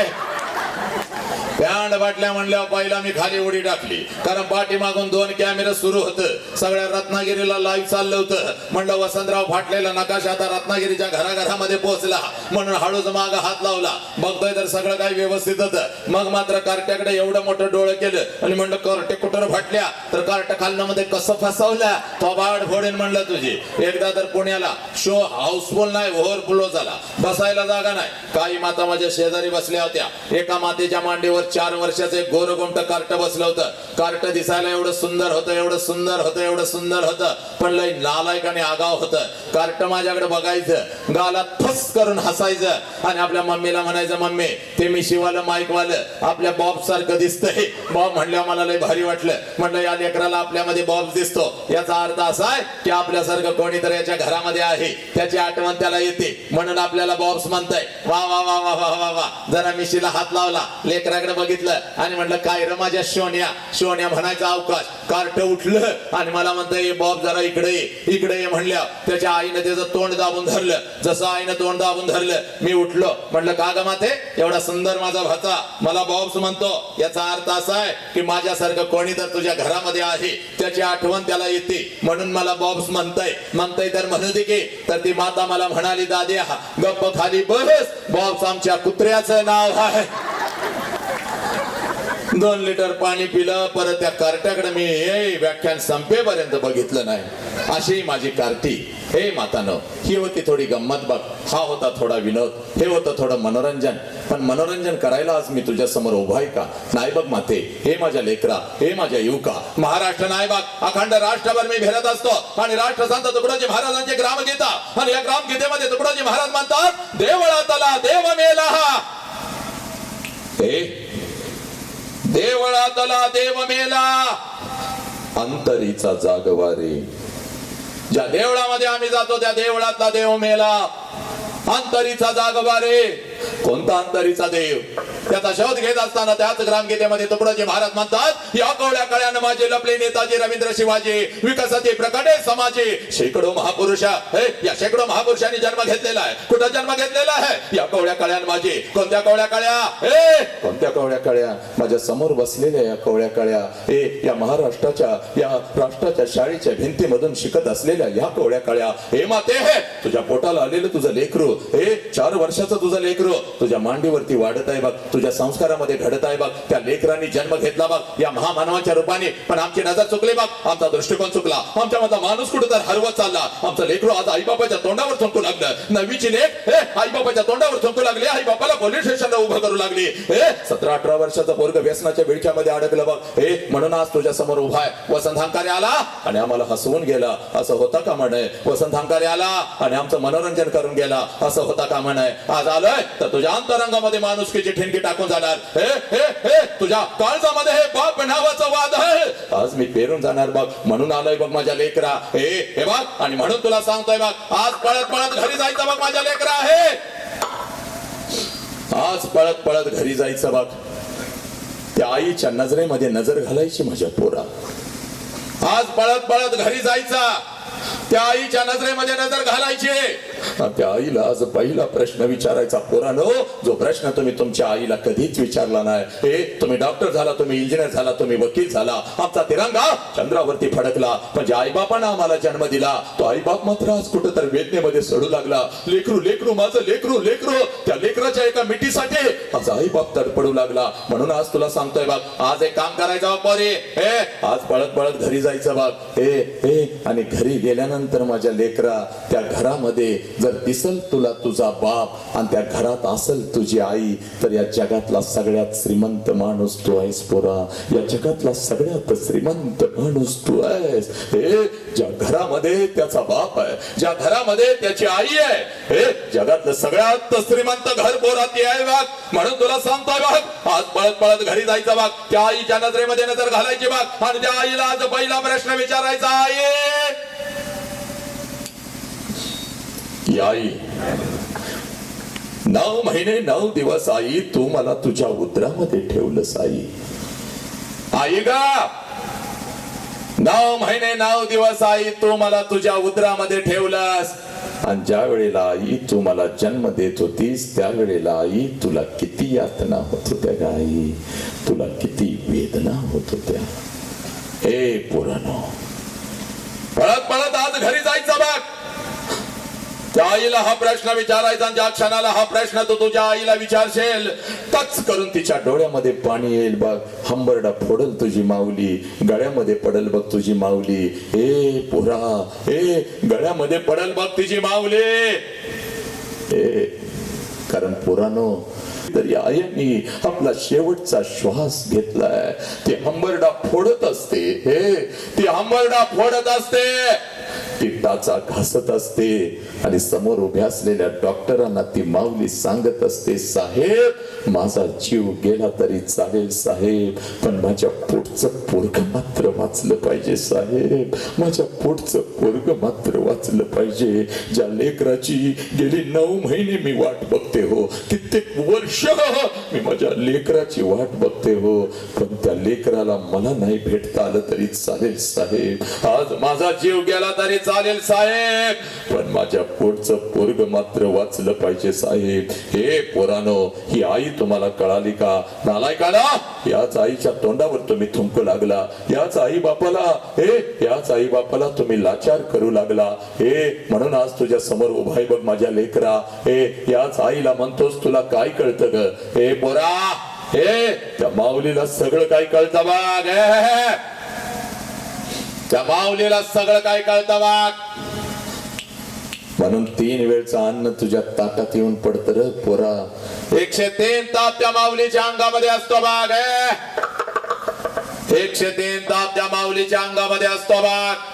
पॅन्ट फाटल्या म्हणल्यावर पहिला मी खाली उडी टाकली, कारण पाठीमागून 2 कॅमेरे सुरू होतं, सगळ्या रत्नागिरीला लाईव्ह चाललं होतं. म्हणलं वसंतराव फाटलेला नकाशा आता रत्नागिरीच्या घराघरामध्ये पोहोचला, म्हणून हळूच माग हात लावला, बघतोय तर सगळं काही व्यवस्थित होतं. मग मात्र कार्ट्याकडे एवढं मोठं डोळं केलं आणि म्हणलं कार्टे कुठं फाटल्या, तर कार्ट खालनं मध्ये कसं फसवल्या थोबाड फोडेन म्हणलं तुझी. एकदा तर पुण्याला शो हाऊसफुल नाही, ओव्हरफ्लो झाला, बसायला जागा नाही. काही माता माझ्या शेजारी बसल्या होत्या, एका मातेच्या मांडीवर 4 वर्षाचं एक गोरगोमट कार्ट बसलं होतं. कार्ट दिसायला एवढं सुंदर होतं, एवढं सुंदर होतं, एवढं सुंदर होतं, पण लय नालायक आणि आगाव होतं. कार्ट माझ्याकडे बघायचं, गालात फस करून हसायचं आणि आपल्या मम्मीला म्हणायचं मम्मी ते मी शिवालं माईकवालं आपल्या बॉब सारखं दिसतंय. बॉब म्हणल्यावर मला लय भारी वाटलं. म्हणलं या लेकराला आपल्यामध्ये बॉब दिसतो, याचा अर्थ असा आहे की आपल्यासारखं कोणीतरी याच्या घरामध्ये आहे, त्याची आठवण त्याला येते, म्हणून आपल्याला बॉब्स म्हणताय. वा वा वा वा वा वा वा. जरा मिशीला हात लावला, लेकराकडे बघितलं आणि म्हणलं काय रे माझ्या शोन्या. शोन्या म्हणायचा अवकाश. कार्ट उठलं आणि मला म्हणतंय बॉब जरा इकडे ये, इकडे ये म्हणल्या. त्याच्या आईनं त्याचं तोंड दाबून धरलं. जसं आईनं तोंड दाबून धरलं मी उठलो. म्हणलं का ग माते एवढा सुंदर माझा भाचा मला बॉब्स म्हणतो, याचा अर्थ असा आहे की माझ्यासारखं कोणी तर तुझ्या घरामध्ये आहे, त्याची आठवण त्याला येते, म्हणून मला बॉब्स म्हणतंय तर म्हणू दे की. तर ती माता मला म्हणाली दाद्या गप्प खाली बस, बॉब्स आमच्या कुत्र्याचं नाव आहे. 2 लिटर पाणी पिलं, परत त्या कार्ट्याकडे मी हे व्याख्यान संपेपर्यंत बघितलं नाही. अशी माझी कार्टी. हे मातानो, ही होती थोडी गंमत बघ, हा होता थोडा विनोद, हे होतं थोडं मनोरंजन. पण मनोरंजन करायला आज मी तुझ्या समोर उभा आहे का? नाही बघ माते, हे माझ्या लेकरा, हे माझ्या युवका, महाराष्ट्र नाही बघ, अखंड राष्ट्रभर मी फिरत असतो आणि राष्ट्रसंत तुकडोजी महाराजांचे ग्रामगीता आणि या ग्रामगीतेमध्ये तुकडोजी महाराज म्हणतात देवळातला देव मेला. देवळातला देव मेला, अंतरीचा जागवारी. ज्या देवळामध्ये आम्ही जातो त्या देवळातला देव मेला, अंतरीचा जागवारे. कोणता अंतरीचा देव? त्याचा शोध घेत असताना त्याच ग्रामगीतेमध्ये तुकडोजी महाराज म्हणतात या कवड्या कळ्यानं माझे लपले नेताजी रवींद्र शिवाजी विकसते प्रकटे समाजे. शेकडो महापुरुष, या शेकडो महापुरुषांनी जन्म घेतलेला आहे. कुठं जन्म घेतलेला आहे? या कवड्या कळ्यानं माझे. कोणत्या कवड्या कळ्या? कोणत्या कवड्या कळ्या? माझ्या समोर बसलेल्या या कवड्या कळ्या, या महाराष्ट्राच्या या राष्ट्राच्या शाळेच्या भिंतीमधून शिकत असलेल्या या कवड्या कळ्या. हे माते, तुझ्या पोटाला आलेलं तुझं लेकरू, 4 वर्षाचं तुझं लेकरू तुझ्या मांडीवरती वाढत आहे बघ, तुझ्या संस्कारामध्ये घडत आहे बघ. त्या लेकरांनी जन्म घेतला बघ या महामानवाच्या रूपाने, पण आमची नजर चुकली बघ, आमचा दृष्टिकोन चुकला, आमच्या मधला माणूस कुठे तर हरवत चालला. आमचं लेकरू आज आईबापाच्या तोंडावर थुंकू लागलं. नवीची लेक आईबापाच्या तोंडावर थुंकू लागली, आईबापाला पोलीस स्टेशनला उभं करू लागली. 17-18 वर्षाचं पोरग व्यसनाच्या बिडक्यामध्ये अडकलं बघ. म्हणून आज तुझ्या समोर उभा आहे. वसंत हंकारे आला आणि आम्हाला हसवून गेला, असं होता का म्हणे. वसंत हंकारे आला आणि आमचं मनोरंजन करून गेला, असं होता का म्हणे. आज आलोय तर तुझ्या अंतरंगामध्ये माणुसकीची ठिणगी टाकून जाणार. तुझ्या काळजामध्ये हे बाप नावाचं वाद आहे, आज मी पेरून जाणार बघ. म्हणून आलोय बघ माझ्या लेकरा. हे बघ, आणि म्हणून तुला सांगतोय बघ, आज पळत पळत घरी जायचं बघ माझ्या लेकरा. आज पळत पळत घरी जायचं बघ. त्या आईच्या नजरेमध्ये नजर घालायची माझ्या पोरा. आज पळत पळत घरी जायचा, त्या आईच्या नजरेमध्ये नजर घालायची. त्या आईला आज पहिला प्रश्न विचारायचा, पोरानो, जो प्रश्न तुम्ही तुमच्या आईला कधीच विचारला नाही. हे तुम्ही डॉक्टर झाला, तुम्ही इंजिनियर झाला, तुम्ही वकील झाला, आमचा तिरंगा चंद्रावरती फडकला, म्हणजे आईबापानं आम्हाला जन्म दिला. तो आईबाप मात्र आज कुठंतरी वेदनेमध्ये सडू लागला. लेकरू लेकरू माझं लेकरू लेकरू, त्या लेकराच्या एका मिठीसाठी आज आईबाप तडपडू लागला. म्हणून आज तुला सांगतोय बघ, आज एक काम करायचं पोरी, हे आज पळत पळत घरी जायचं बघ. हे आणि घरी गेल्यानंतर माझ्या लेकरा, त्या घरामध्ये जर दिसल तुला तुझा बाप आणि त्या घरात असेल तुझी आई, तर या जगातला सगळ्यात श्रीमंत माणूस तू आहेस पोरा. या जगातला सगळ्यात श्रीमंत माणूस तू आहेस. हे ज्या घरामध्ये त्याचा बाप आहे, ज्या घरामध्ये त्याची आई आहे, हे जगातलं सगळ्यात श्रीमंत घर पोरा ती आहे बघ. म्हणून तुला सांगतोय बघ, आज पळत पळत घरी जायचं बघ, त्या आईच्या नजरेमध्ये नजर घालायची बघ, आणि त्या आईला आज पहिला प्रश्न विचारायचा, आई 9 महिने 9 दिवस आई तू मला तुझ्या उदरामध्ये ठेवलंस. आई गा 9 महिने 9 दिवस आई तू मला तुझ्या उदरामध्ये ठेवलंस. आणि ज्या वेळेला आई तू मला जन्म देत होतीस, त्यावेळेला आई तुला किती यातना होत होत्या ग आई, तुला किती वेदना होत होत्या. हे पोरानो, पळत पळत आज घरी जायचं बघ, त्या आईला हा प्रश्न विचारायचा. ज्या क्षणाला हा प्रश्न तू तुझ्या आईला विचारशील, टच करून तिच्या डोळ्यामध्ये पाणी येईल बघ. हंबरडा फोडल तुझी माऊली, गळ्यामध्ये पडल बघ तुझी माऊली. ए पोरा, ए गळ्यामध्ये पडल बघ तुझी माऊली. ए कारण पोरानो, तरी आईनी आपला शेवटचा श्वास घेतलाय. ती हंबरडा फोडत असते, हे ती हंबरडा फोडत असते, ती टाचा घासत असते, आणि समोर उभ्या असलेल्या डॉक्टरांना ती माऊली सांगत असते, साहेब माझा जीव गेला तरी चालेल साहेब, पण माझ्या पोटचं पोरग मात्र वाचलं पाहिजे साहेब, माझ्या पोटचं पोरग मात्र वाचलं पाहिजे. ज्या लेकराची गेली 9 महिने मी वाट बघते हो, कित्येक वर्ष मी माझ्या लेकराची वाट बघते हो, पण त्या लेकराला मला नाही भेटता आलं तरी चालेल साहेब. आज माझा जीव गेला तरी चालेल साहेब, पण माझ्या पोटचं पोरग मात्र वाचलं पाहिजे साहेब. हे पोरानो, ही आई तुम्हाला कळाली का? नालायकाला, याच आईच्या तोंडावर तुम्ही थुंकू लागला, याच आई बापाला, हे याच आई बापाला तुम्ही लाचार करू लागला. हे म्हणून आज तुझ्या समोर उभा आहे बघ माझ्या लेकरा. हे याच आईला म्हणतोस तुला काय कळतं ग? हे पोरा, हे त्या माऊलीला सगळं काय कळतं बघ, त्या माऊलीला सगळं काय कळतं बघ. म्हणून 3 वेळचं अन्न तुझ्या ताटात येऊन पडत र पोरा. 103 ताप त्या माऊलीच्या अंगामध्ये असतो बाग, 103 ताप त्या माऊलीच्या अंगामध्ये असतो बाग.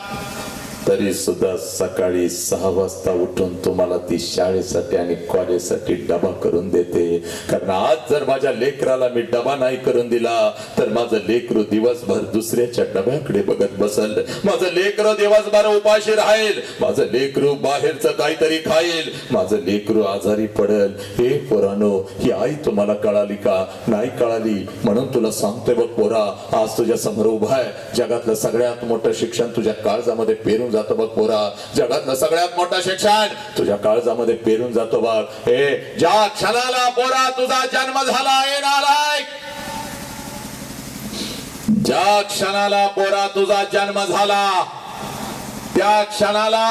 तरी सुद्धा सकाळी 6 वाजता उठून तुम्हाला ती शाळेसाठी आणि कॉलेजसाठी डबा करून देते. कारण आज जर माझ्या लेकराला मी डबा नाही करून दिला, तर माझं लेकरू दिवसभर दुसऱ्याच्या डब्याकडे बघत बसल, माझं लेकरू दिवसभर उपाशी राहील, माझं लेकरू बाहेरचं काहीतरी खाईल, माझं लेकरू आजारी पडेल. हे पोरानो, ही आई तुम्हाला कळाली का? नाही कळाली. म्हणून तुला सांगतोय बघ पोरा, आज तुझ्या समोर उभा आहे जगातलं सगळ्यात मोठं शिक्षण तुझ्या काळजामध्ये पेरून जातो बघ पोरा. जगातलं सगळ्यात मोठं शिक्षण तुझ्या काळजामध्ये पेरून जातो बघ. हे ज्या क्षणाला पोरा तुझा जन्म झाला आहे नालायक, ज्या क्षणाला पोरा तुझा जन्म झाला, त्या क्षणाला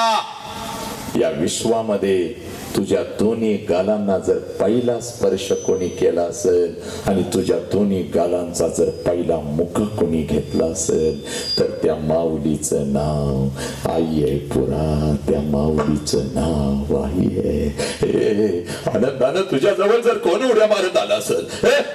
या विश्वामध्ये तुझ्या दोन्ही गालांना जर पहिला स्पर्श कोणी केला असेल आणि तुझ्या दोन्ही गालांचा जर पहिला मुख कोणी घेतला असेल, तर त्या माऊलीचं नाव आई आहे पुरा. त्या माऊलीचं नाव आई आहे. आनंदानं तुझ्या जवळ जर कोण उड्या मारत आला असेल,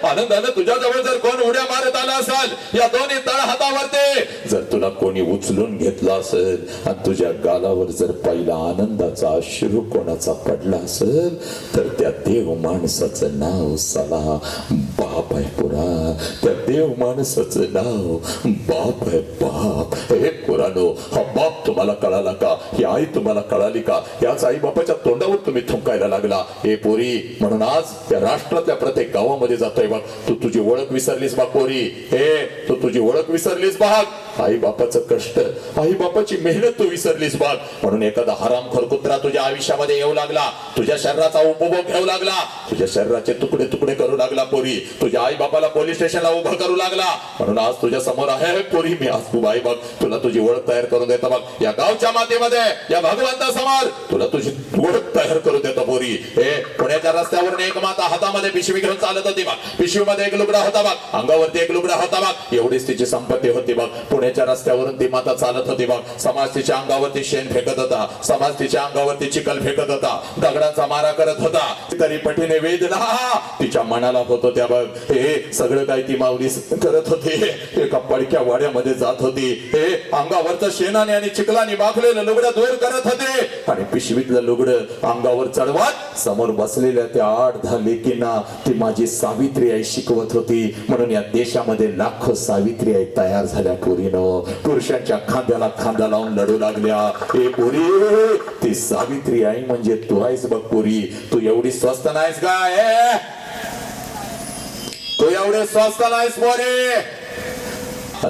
आनंदानं तुझ्या जवळ जर कोण उड्या मारत आला असेल, या दोन्ही तळ हातावरती जर तुला कोणी उचलून घेतला असेल आणि तुझ्या गालावर जर पहिला आनंदाचा अश्रू कोणाचा पडला पडला असेल तर त्या देव माणसाचं नाव साला बाप आहे पुरा. त्या देव माणसाचं नाव बाप आहे, बाप. हे पुरानो, हा बाप तुम्हाला कळाला का? ही आई तुम्हाला कळाली का? याच आई बापाच्या तोंडावर तुम्ही थुंकायला लागला. हे पोरी, म्हणून आज त्या राष्ट्रातल्या प्रत्येक गावामध्ये जातोय बघ. तू तुझी ओळख विसरलीस बघ पोरी. हे तू तुझी ओळख विसरलीस बघ. आई बापाचं कष्ट, आई बापाची मेहनत तू विसरलीस बघ. म्हणून एखादा हरामखोर कुत्रा तुझ्या आयुष्यामध्ये येऊ लागला, तुझ्या शरीराचा उपभोग घेऊ लागला, तुझ्या शरीराचे तुकडे तुकडे करू लागला पोरी, तुझ्या आई बापाला पोलीस स्टेशनला उभं करू लागला. म्हणून आज तुझ्या समोर आहे पोरी मी. आज तू आई बघ, तुला तुझी ओळख तयार करून देतो बघ. या गावच्या मातीमध्ये, या भगवंतासमोर तुला तुझी ओळख तयार करून देतो पोरी. हे पुण्याच्या रस्त्यावर एक माता हातामध्ये पिशवी घेऊन चालत होती बघ. पिशवीमध्ये एक लुगडा होता बघ, अंगावरती एक लुगडा होता बघ. एवढीच तिची संपत्ती होती बघ. पुण्याच्या रस्त्यावरून ती माता चालत होती बघ. समाज तिच्या अंगावरती शेण फेकत होता, समाज तिच्या अंगावरती चिखल फेकत होता, दगडांचा मारा करत होता. तरी पटीने वेदना तिच्या मनाला होत होत्या बघ. हे सगळं काही ती माऊली करत होती. एका पडक्या वाड्यामध्ये जात होती. हे अंगावरचं शेणाने आणि चिखलाने बाकलेलं लुगडं दूर करत होते आणि पिशवीतलं लुगडं अंगावर चढवत समोर बसलेल्या त्या 8-10 लेकींना ती माझी सावित्री आई शिकवत होती. म्हणून या देशामध्ये लाखो सावित्री आई तयार झाल्या पोरीनो. पुरुषांच्या खांद्याला खांदा लावून लढू लागल्या. हे पोरी, ती सावित्री आई म्हणजे तू आहेस बघ पोरी. तू एवढी स्वस्त नाहीस काय? तू एवढे स्वस्त नाहीस पोरी.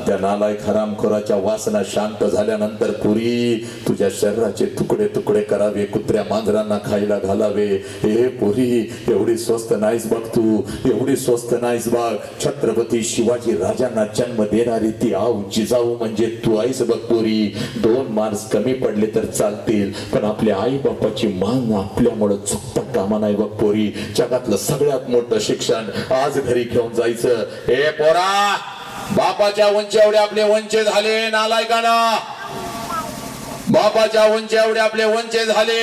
त्या नालायक हरामखोराच्या वासना शांत झाल्यानंतर पुरी तुझ्या शरीराचे तुकडे तुकडे करावे, कुत्र्या मांजरांना खायला घालावे. हे पुरी, एवढी स्वस्त नाहीस बघ तू, एवढी स्वस्त नाहीस बघ. छत्रपती शिवाजी राजांना जन्म देणारी ती आऊ जिजाऊ म्हणजे तू आहेस बघ पुरी. 2 माणस कमी पडले तर चालतील, पण आपल्या आई बापाची मान आपल्यामुळे चुकता कामा नाही बघ पोरी. जगातलं सगळ्यात मोठं शिक्षण आज घरी घेऊन जायचं. हे पोरा, बापाच्या उंची एवढे आपले वंचे झाले नालायकांना. बापाच्या उंची एवढे आपले वंचे झाले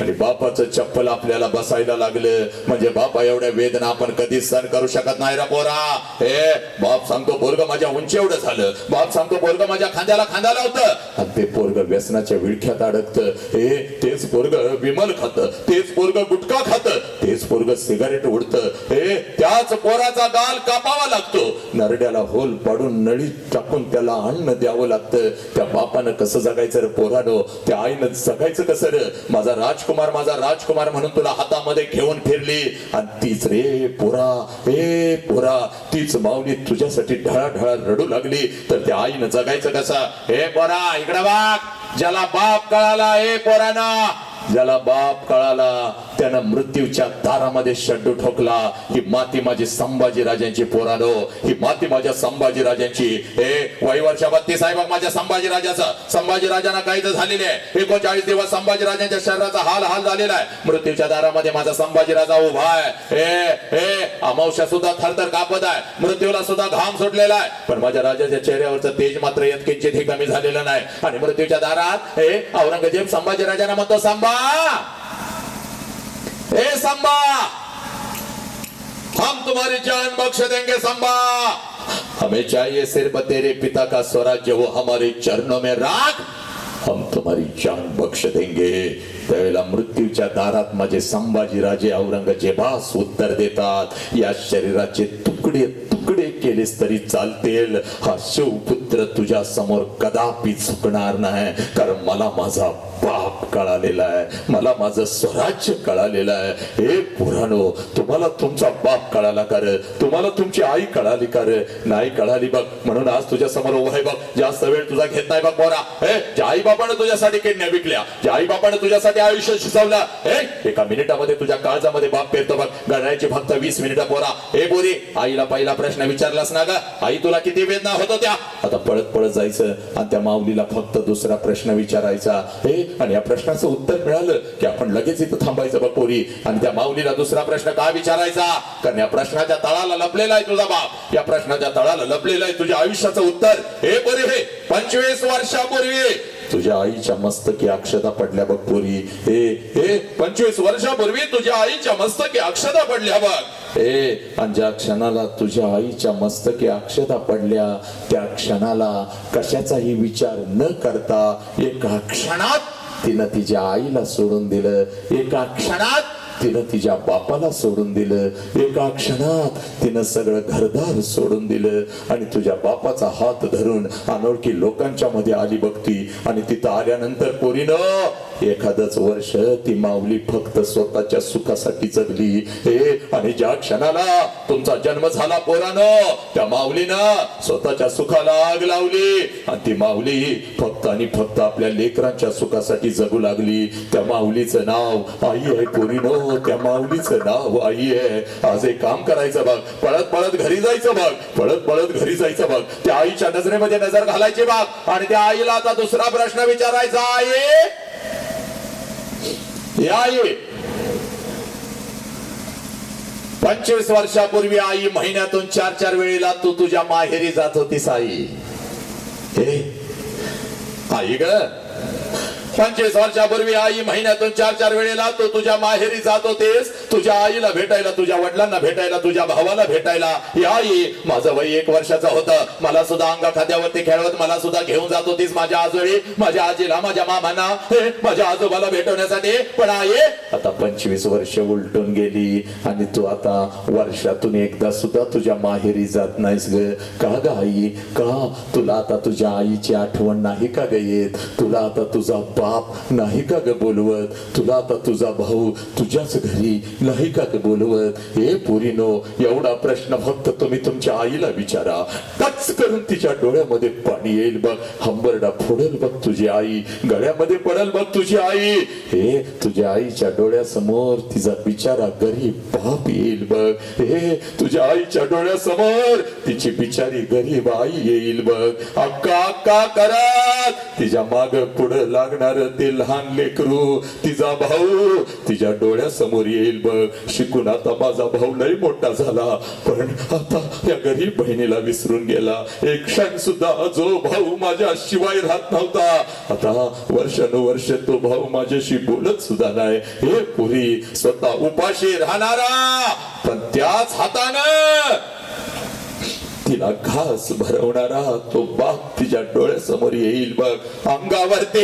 आणि बापाचं चप्पल आपल्याला बसायला लागलं म्हणजे बापा एवढ्या वेदना आपण कधीच सहन करू शकत नाही रा पोरा. हे बाप सांगतो पोरग माझ्या उंची एवढं झालं, बाप सांगतो पोरग माझ्या खांद्याला खांदा लावतं आणि ते पोरग व्यसनाच्या विळख्यात अडकतं. हे तेच पोरग विमल खात, तेच पोरग गुटखा खात, तेच पोरग सिगारेट उडतं. हे त्याच पोराचा गाल कापावा लागतो, नरड्याला होल पाडून नळी टाकून त्याला अन्न द्यावं लागतं. त्या बापानं कसं जगायचं रे पोरानो? त्या आईनं जगायचं कसं रे? माझा राजकुमार म्हणून तुला हातामध्ये घेऊन फिरली आणि तीच रे पोरा, हे पोरा, तीच माऊली तुझ्यासाठी ढळाढळा रडू लागली तर त्या आईनं जगायचं कसं? हे पोरा इकडे बघ, ज्याला बाप कळाला, हे पोराना ज्याला बाप कळाला त्यानं मृत्यूच्या दारामध्ये शड्डू ठोकला. ही माती माझी संभाजी राजांची पोरानो, ही माती माझ्या संभाजी राजांची. हे वय वर्ष 32 आहे बघ माझ्या संभाजी राजाचं. संभाजी राजांना काहीच झालेले आहे. 39 दिवस संभाजी राजांच्या शरीराचा हाल झालेला आहे. मृत्यूच्या दारामध्ये माझा संभाजी राजा उभा आहे. हे अमावस्या सुद्धा थरथर कापत आहे, मृत्यूला सुद्धा घाम सुटलेला आहे, पण माझ्या राजाच्या चेहऱ्यावरचं तेज मात्र यत्किंचितही कमी झालेलं नाही. आणि मृत्यूच्या दारात हे औरंगजेब संभाजी राजांना म्हणतो, संभा, ए संभा, हम तुम्हारी जान बख्श देंगे संभा, हमें चाहिए सिर्फ तेरे पिता का स्वराज्य, वो हमारे चरणों में राख, हम तुम्हारी जान बख्श देंगे. त्यावेळेला मृत्यूच्या दारात माझे संभाजी राजे औरंगजेबास उत्तर देतात, या शरीराचे तुकडे तुकडे केलेस तरी चालतील, हा शिवपुत्र तुझ्या समोर कदापि झुकणार नाही, कारण मला माझा बाप कळालेला आहे, मला माझं स्वराज्य कळालेलं आहे. हे पुराणो, तुम्हाला तुमचा बाप कळाला कर? तुम्हाला तुमची आई कळाली कर? नाही कळाली बघ. म्हणून आज तुझ्या समोर उभा आहे बघ. जास्त वेळ तुझा घेत नाही बघ पोरा. ज्या आई बापाने तुझ्यासाठी किडण्या विकल्या, ज्या आई बापाने तुझ्यासाठी आयुष्य शिजवलं, एका मिनिटामध्ये तुझ्या काळजामध्ये बाप पेरतो बघ. गणायची फक्त 20 मिनिटं पोरा. हे बोरी, आईला पहिला प्रश्न विचारलास ना ग, आई तुला किती वेदना होत होत्या? आता पळत पळत जायचं आणि त्या माऊलीला फक्त दुसरा प्रश्न विचारायचा. आणि या प्रश्नाचं उत्तर मिळालं की आपण लगेच इथं थांबायचं बघ पोरी. आणि त्या माऊलीला दुसरा प्रश्न का विचारायचा? कारण या प्रश्नाच्या तळाला लपलेला आहे तुझा बाप, या प्रश्नाच्या तळाला लपलेलं आहे तुझ्या आयुष्याचं उत्तर. हे पोरी, हे 25 वर्षापूर्वी तुझ्या आईच्या मस्तकी अक्षता पडल्या बघ पोरी. हे 25 वर्षापूर्वी तुझ्या आईच्या मस्तकी अक्षता पडल्या बघ. आणि ज्या क्षणाला तुझ्या आईच्या मस्तकी अक्षता पडल्या त्या क्षणाला कशाचाही विचार न करता एका क्षणात तिनं तिच्या आईला सोडून दिलं, एका क्षणात तिनं तिच्या बापाला सोडून दिलं, एका क्षणात तिनं सगळं घरदार सोडून दिलं आणि तुझ्या बापाचा हात धरून अनोळखी लोकांच्या मध्ये आली बघती. आणि तिथं आल्यानंतर पोरीनं एखादच वर्ष ती माऊली फक्त स्वतःच्या सुखासाठी जगली. आणि ज्या क्षणाला तुमचा जन्म झाला पोरानं, त्या माऊलीनं स्वतःच्या सुखाला आग लावली आणि ती माऊली फक्त आणि फक्त आपल्या लेकरांच्या सुखासाठी जगू लागली. त्या माऊलीचं नाव आई आहे पोरीनो, त्या माऊलीचं नाव आई आहे. आज एक काम करायचं बघ, पळत पळत घरी जायचं बघ, पळत पळत घरी जायचं बघ, त्या आईच्या नजरेमध्ये नजर घालायची बघ आणि त्या आईला आता दुसरा प्रश्न विचारायचा. आई 25 वर्षापूर्वी आई महिन्यातून 4 वेळेला तू तुझ्या माहेरी जात होतीस आई. हे आई ग, 25 वर्षापूर्वी आई महिन्यातून 4 वेळेला तू तुझ्या माहेरी जात होतेस, तुझ्या आईला भेटायला, तुझ्या वडिलांना भेटायला, तुझ्या भावाला भेटायला. आई माझं वय 1 वर्षाचं होतं, मला सुद्धा अंगा खात्यावरती खेळवत मला सुद्धा घेऊन जात होतीस माझ्या आजोळी, माझ्या आजीला, माझ्या मामांना, माझ्या आजोबाला भेटवण्यासाठी. पण आई आता 25 वर्ष उलटून गेली आणि तू आता वर्षातून एकदा सुद्धा तुझ्या माहेरी जात नाहीस ग. का ग आई, का तुला आता तुझ्या आईची आठवण नाही का ग येत? तुला आता तुझा बाप नाही का ग बोलवत? तुला आता तुझा भाऊ तुझ्याच घरी नाही का ग बोलवत? हे पोरीनो, एवढा प्रश्न फक्त तुम्ही तुमच्या आईला विचारा. टच करून तिच्या डोळ्यामध्ये पाणी येईल बघ, हंबरडा फोडेल बघ तुझी आई, गळ्यामध्ये पडेल बघ तुझी आई. हे तुझ्या आईच्या डोळ्यासमोर तिचा बिचारा गरीब बाप येईल बघ. हे तुझ्या आईच्या डोळ्यासमोर तिची बिचारी गरीब आई येईल बघ. अक्का अक्का करत तिच्या माग पुढे लागणार ते लहान लेकरू, तिचा भाऊ तिच्या डोळ्यासमोर येईल बघ. शिकून आता माझा भाऊ लय मोठा झाला, पण आता या गरीब बहिणीला विसरून गेला. एक क्षण सुद्धा जो भाऊ माझ्या शिवाय राहत नव्हता, आता वर्षानुवर्ष तो भाऊ माझ्याशी बोलत सुद्धा नाही. हे पुरी स्वतः उपाशी राहणारा, पण त्याच हातानं तिला घास भरवणारा तो बाप तिच्या डोळ्यासमोर येईल बघ. अंगावरती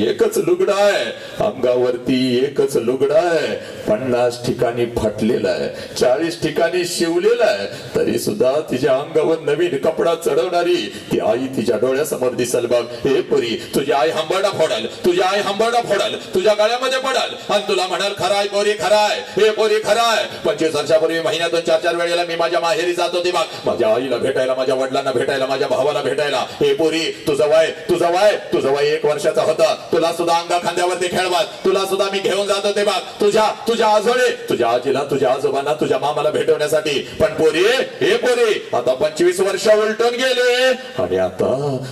एकच लुगडा आहे, अंगावरती एकच लुगडा आहे, 50 ठिकाणी फाटलेला आहे, 40 ठिकाणी शिवलेला आहे, तरी सुद्धा तिच्या अंगावर नवीन कपडा चढवणारी ती आई तिच्या डोळ्यासमोर दिसल बघ. हे पुरी तुझी आई हंबरडा फोडल, तुझी आई हंबरडा फोडल, तुझ्या गळ्यामध्ये पडल आणि तुला म्हणाल खराय पोरी खराय, हे पोरी खराय. 25 वर्षापूर्वी महिन्यातून 4 वेळेला मी माझ्या माहेरी जात होते बघ, माझ्या आईला भेटायला, माझ्या वडिलांना भेटायला, माझ्या भावाला भेटायला. हे पोरी तुझं वय 1 वर्षाचा होता, तुला सुद्धा अंगा खांद्यावरती खेळवत, तुला सुद्धा मी घेऊन जात होते बघ तुझ्या आजोळे, तुझ्या आजीला, तुझ्या आजोबांना, तुझ्या मामाला भेटवण्यासाठी. पण पोरी, हे पोरी आता 25 वर्ष उलटून गेले आणि आता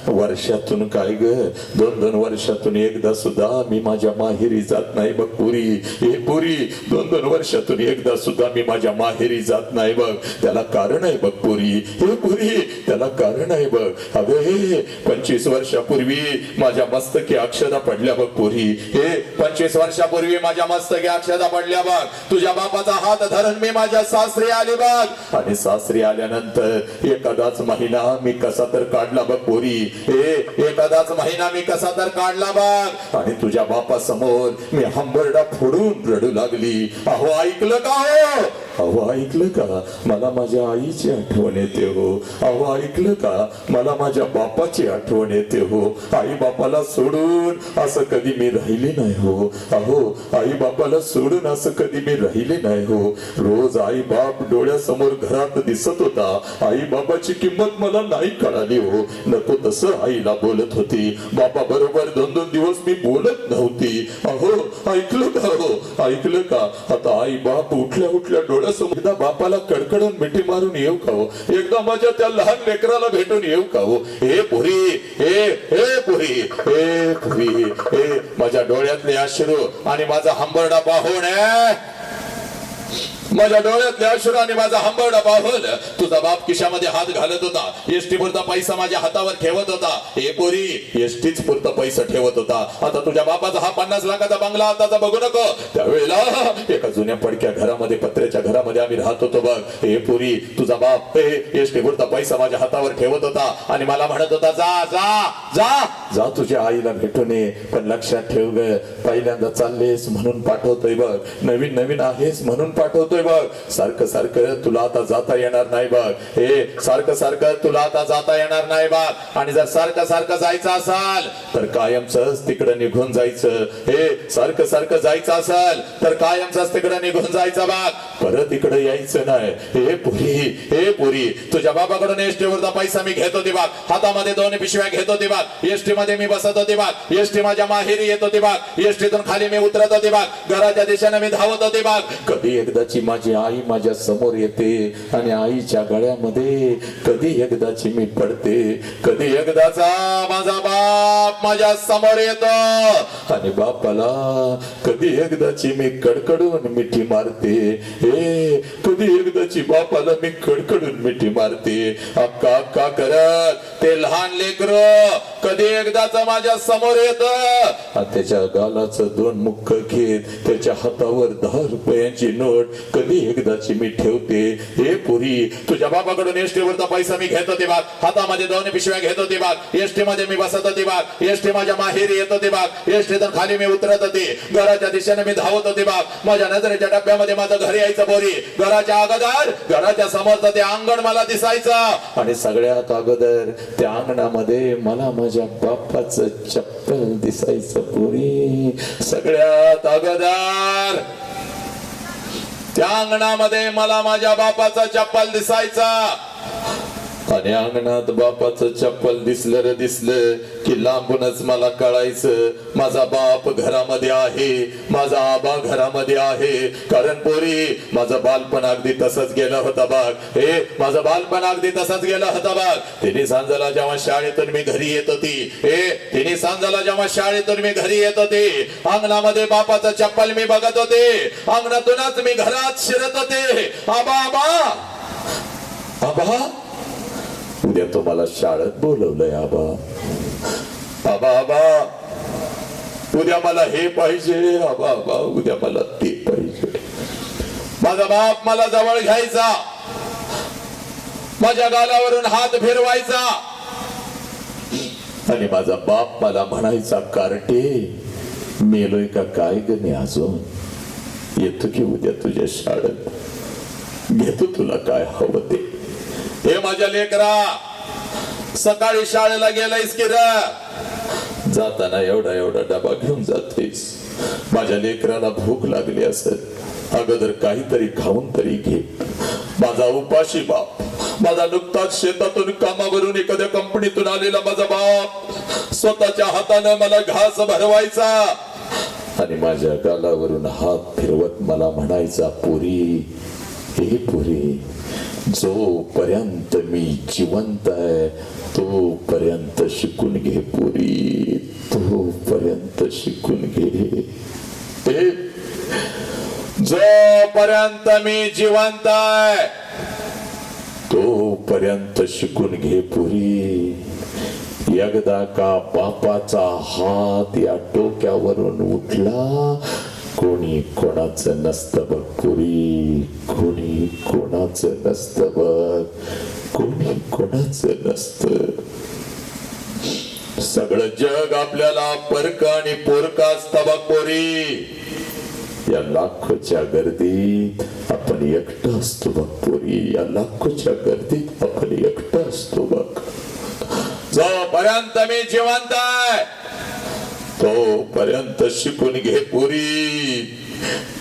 वर्षातून काय ग, 2-2 वर्षातून एकदा सुद्धा मी माझ्या माहेरी जात नाही बघ पोरी. हे पोरी 2-2 वर्षातून एकदा सुद्धा मी माझ्या माहेरी जात नाही बघ. त्याला कारण आहे बघ पोरी, हे पोरी त्याला कारण आहे बघ. अगं हे 25 वर्षापूर्वी माझ्या मस्तकी अक्षदा पडल्या बघ पोरी. हे 25 वर्षापूर्वी माझ्या मस्तकी अक्षदा पडल्या बघ. तुझ्या बापाचा हात धरून मी माझ्या सासरी आली बघ आणि सासरी आल्यानंतर एखादाच महिना मी कसा तर काढला बघ पोरी. हे एखादाच महिना मी कसा तर काढला बघ आणि तुझ्या बापा समोर मी हंबरडा फोडून रडू लागली. अहो ऐकलं का हो? अहो ऐकलं का? मला माझ्या आईची आठवण येते हो. अहो ऐकलं का? मला माझ्या बापाची आठवण येते हो. आई बापाला सोडून असं कधी मी राहिले नाही हो. अहो आई बापाला सोडून असं कधी मी राहिले नाही हो. रोज आई बाप डोळ्यासमोर घरात दिसत होता, आई बाबाची किंमत मला नाही कळाली हो. नको तसं आईला बोलत होती, बाबा बरोबर 2-2 दिवस मी बोलत नव्हती. अहो ऐकलं का हो? ऐकलं का? आता आई बाप उठल्या डोळ्यासमोर एकदा बापाला कडकडून मिठी मारून येऊ का हो? एकदा माझ्या त्या लहान लेकराला भेटून येऊ का हो? हे पुरी, हे पुरी, हे पुरी, हे माझ्या डोळ्यातले अश्रू आणि माझा हंबरडा पाहून माझ्या डोळ्यातल्या अश्रूने माझा हंबरडा पाहून तुझा बाप खिशामध्ये हात घालत होता, एसटी पुरता पैसा माझ्या हातावर ठेवत होता. हे पोरी एसटीच पुरता पैसा ठेवत होता. आता तुझ्या बापाचा हा 50 लाखाचा बंगला आताचा बघू नको. त्यावेळेला एका जुन्या पडक्या घरामध्ये, पत्र्याच्या घरामध्ये आम्ही राहत होतो बघ. हे पोरी तुझा बाप एसटी पुरता पैसा माझ्या हातावर ठेवत होता आणि मला म्हणत होता, जा जा जा जा तुझ्या आईला भेटून ये. पण लक्षात ठेव ग, पहिल्यांदा चाललेस म्हणून पाठवतोय बघ, नवीन नवीन आहेस म्हणून पाठवतोय बघ. सारखं सारखं तुला आता जाता येणार नाही बघ. हे सारखं सारखं तुला आता जाता येणार नाही बघ. आणि जर सारखं सारखं जायचं असाल तर कायमच तिकडे निघून जायचं. हे सारखं सारखं जायचं असेल तर कायमच तिकडे निघून जायचं बघ. परत इकडे यायचं नाही. हे पुरी तुझ्या बाबाकडून एसटी वरचा पैसा मी घेत होती बघ. हातामध्ये 2 पिशव्या घेत होती बघ. एसटी मध्ये मी बसत होती बघ. एसटी माझ्या माहेरी येत होती बघ. एसटीतून खाली मी उतरत होती बघ. घराच्या दिशेने मी धावत होती बघ. कधी एकदाची माझी आई माझ्या समोर येते आणि आईच्या गळ्यामध्ये कधी एकदाची मी पडते. कधी एकदाचा माझा बाप माझ्या समोर येतो आणि बापाला कधी एकदाची मी कडकडून मिठी मारते. हे कधी एकदाची बापाला मी कडकडून मिठी मारते. अक्का अक्का करत ते लहान लेकरू कधी एकदाच माझ्या समोर येत. त्याच्या गालाचं 2 मुक्क घेत त्याच्या हातावर 10 रुपयांची नोट कधी एकदाची मी ठेवते. हे पुरी तुझ्या बाबाकडून एसटी वरचा पैसा मी घेत होते बाग. हातामध्ये 2 पिशव्या घेत होती बाग. एसटी मध्ये मी बसत होती बाग. एसटी माझ्या माहेरी येत होती बाग. एसटीतून खाली मी उतरत होती. घराच्या दिशेने मी धावत होती बाग. माझ्या नजरेच्या डब्यामध्ये माझं घर यायचं पोरी. घराच्या अगोदर घराच्या समोरचं ते अंगण मला दिसायचं आणि सगळ्यात अगोदर त्या अंगणामध्ये मला माझ्या बापाचं चप्पल दिसायचं पोरी. सगळ्यात अगोदर त्या अंगणामध्ये मला माझ्या बापाचा चप्पल दिसायचा. आणि अंगणात बापाचं चप्पल दिसलं की लांबूनच मला कळायचं माझा बाप घरामध्ये आहे, माझा आबा घरामध्ये आहे. कारण पोरी माझं बालपण अगदी तसंच गेलं होतं बघ. हे माझं बालपण अगदी तसंच गेलं होतं बघ. तिने सांजाला जेव्हा शाळेतून मी घरी येत होती, तिने सांजाला जेव्हा शाळेतून मी घरी येत होते, अंगणामध्ये बापाचं चप्पल मी बघत होते. अंगणातूनच मी घरात शिरत होते. आबा आबा आबा उद्या तुम्हाला शाळेत बोलवलंय आबा. आबा आबा उद्या मला हे पाहिजे. आबा आबा उद्या मला ते पाहिजे. माझा बाप मला जवळ घ्यायचा, माझ्या गालावरून हात फिरवायचा आणि माझा बाप मला म्हणायचा, कार्टे मेलोय का काय गणे, अजून येतो की उद्या तुझ्या शाळेत, घेतो तुला काय हवं ते. हे माझ्या लेकरा सकाळी शाळेला गेलायस की र, जाताना एवढा एवढा डबा घेऊन जातेस. माझ्या लेकराला भूक लागली असेल, अगोदर काहीतरी खाऊन तरी घे. माझा उपाशी बाप, माझा नुकताच शेतातून कामावरून एखाद्या कंपनीतून आलेला माझा बाप स्वतःच्या हाताने मला घास भरवायचा आणि माझ्या गालावरून हात फिरवत मला म्हणायचा, पुरी हे पुरी, जोपर्यंत मी जिवंत आहे तोपर्यंत शिकून घे पुरी, तोपर्यंत शिकून घे. जोपर्यंत मी जिवंत आहे तोपर्यंत शिकून घे पुरी. एकदा का बापाचा हात या डोक्यावरून उठला, कोणी कोणाचं नसतं बघ पुरी, कोणी कोणाचं नसतं बघ, कोणी कोणाचं नसतं. सगळं जग आपल्याला परक आणि पोरका असतं बघ पोरी. या लाखोच्या गर्दीत आपण एकटं असतो बघ पोरी, या लाखोच्या गर्दीत आपण एकटं असतो बघ. जोपर्यंत मी जिवंत आहे तोपर्यंत शिकून घे पुरी,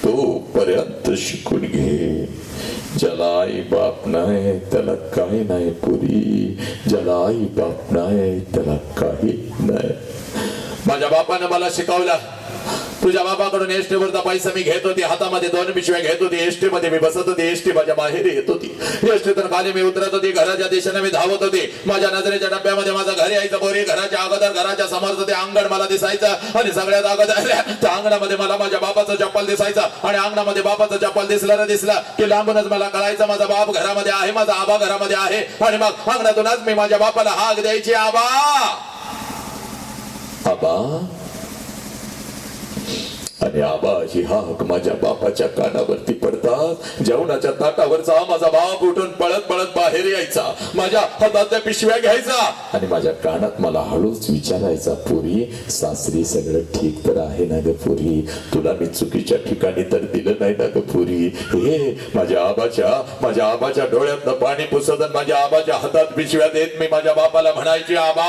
तोपर्यंत शिकून घे. ज्याला आई बाप नाही त्याला काही नाही पुरी, ज्याला आई बाप नाही त्याला काही नाही. माझ्या बापाने मला शिकवलं, तुझ्या बापाकडून एसटी वरचा पैसा मी घेत होती, हातामध्ये 2 पिशव्या घेत होती, एसटी मध्ये मी बसत होती, एसटी माझ्या बाहेर येत होती, एसटीतून खाली मी उतरत होती, घराच्या दिशेने मी धावत होती. माझ्या नजरेच्या डब्यामध्ये माझं घर यायचं. पोरी घराच्या अगोदर घराच्या समोरचं ते अंगण मला दिसायचं आणि सगळ्यात अगोदर त्या अंगणामध्ये मला माझ्या बापाचं चप्पल दिसायचं आणि अंगणामध्ये बापाचं चप्पल दिसलं की लांबूनच मला कळायचं माझा बाप घरामध्ये आहे, माझा आबा घरामध्ये आहे. आणि मग अंगणातूनच मी माझ्या बापाला हाक द्यायची, आबा आबा. आणि आबाची हाक माझ्या बापाच्या कानावरती पडतात. जेवणाच्या ताटावरचा माझा बाप उठून पळत पळत बाहेर यायचा, माझ्या हातातल्या पिशव्या घ्यायचा आणि माझ्या कानात मला हळूच विचारायचा, पुरी सासरी सगळं ठीक तर आहे ना ग पुरी? तुला मी चुकीच्या ठिकाणी तर दिलं नाही ना ग पुरी? हे माझ्या आबाच्या डोळ्यातनं पाणी पुसत माझ्या आबाच्या हातात पिशव्या देत मी माझ्या बापाला म्हणायची, आबा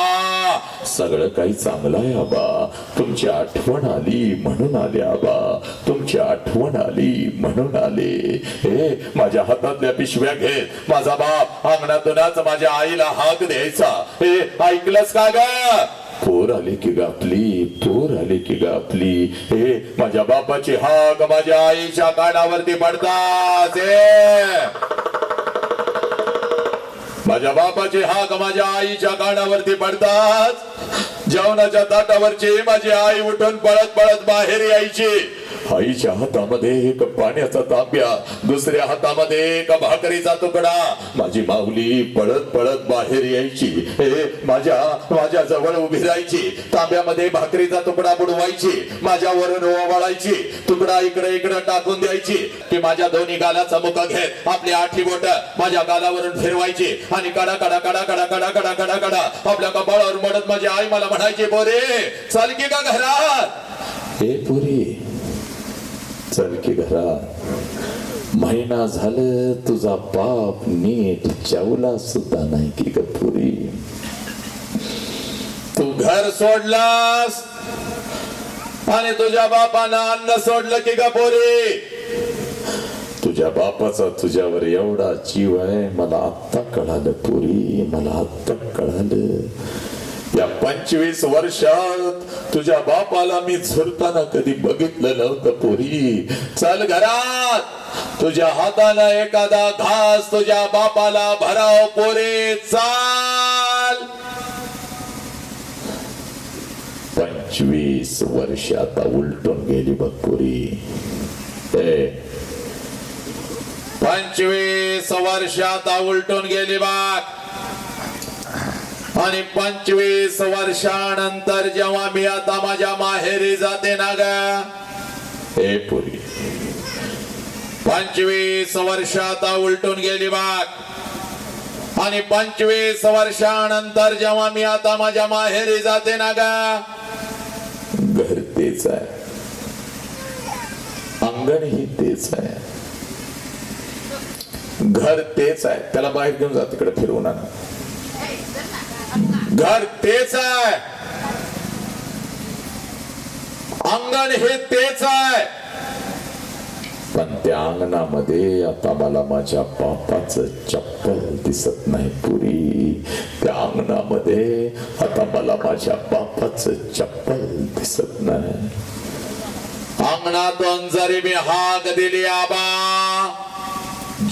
सगळं काही चांगलं आहे आबा, तुमची आठवण आली म्हणून आले आबा, तुमची आठवण आली म्हणून आले. हे माझ्या हातातल्या पिशव्या घेत माझा बाप अंगणातूनच माझ्या आईला हाक द्यायचा. हे ऐकलंस का ग? पोर आली की गापली, पोर आली की गापली. हे माझ्या बापाची हाक माझ्या आईच्या कानावरती पडतात. माझ्या बापाची हाक माझ्या आईच्या कानावरती पडतात. जेवणाच्या ताटावरची माझी आई उठून पळत पळत बाहेर यायची. आईच्या हातामध्ये एक पाण्याचा तांब्या, दुसऱ्या हातामध्ये एक भाकरीचा तुकडा. माझी माऊली पळत पळत बाहेर यायची. हे माझ्या जवळ उभी राहायची, तांब्यामध्ये भाकरीचा तुकडा बुडवायची, माझ्यावरून ओवाळायची, तुकडा इकडे टाकून द्यायची की माझ्या दोन्ही गालाचा मुका घेत आपली 8 बोट माझ्या गालावरून फिरवायची आणि कडा कडा कडा कडा कडा कडा कडा कडा आपल्या कपाळावर मडत माझी आई मला म्हणायची, पोरे चल की का घरात? हे पुरी चल की घरात, महिना झालं तुझा बाप नीट जेवला सुद्धा नाही की ग पुरी? तू घर सोडलास आणि तुझ्या बापानं अन्न सोडलं की ग पोरी? तुझ्या बापाचा तुझ्यावर एवढा जीव आहे मला आत्ता कळालं पुरी, मला आत्ता कळालं. या 25 वर्षात तुझ्या बापाला मी झुरताना कधी बघितलं नव्हतं पुरी. चल घरात, तुझ्या हाताला एखादा घास तुझ्या बापाला भराव पोरे, चाल. 25 वर्ष आता उलटून गेली बघ पुरी. 25 वर्ष आता उलटून गेली बघ. आणि 25 वर्षानंतर जेव्हा मी आता माझ्या माहेरी जाते ना ग हे पुरी, 25 वर्ष आता उलटून गेली बाग. आणि 25 वर्षानंतर जेव्हा मी आता माझ्या माहेरी जाते ना ग, घर तेच आहे, अंगण ही तेच आहे, घर तेच आहे. त्याला बाहेर घेऊन जा, तिकडे फिरवून आणा. घर तेच आहे, अंगण हे तेच आहे, पण त्या अंगणामध्ये आता मला माझ्या बापाचं चप्पल दिसत नाही पुरी. त्या अंगणामध्ये आता मला माझ्या बापाचं चप्पल दिसत नाही. अंगणातून जरी मी हाक दिली आबा,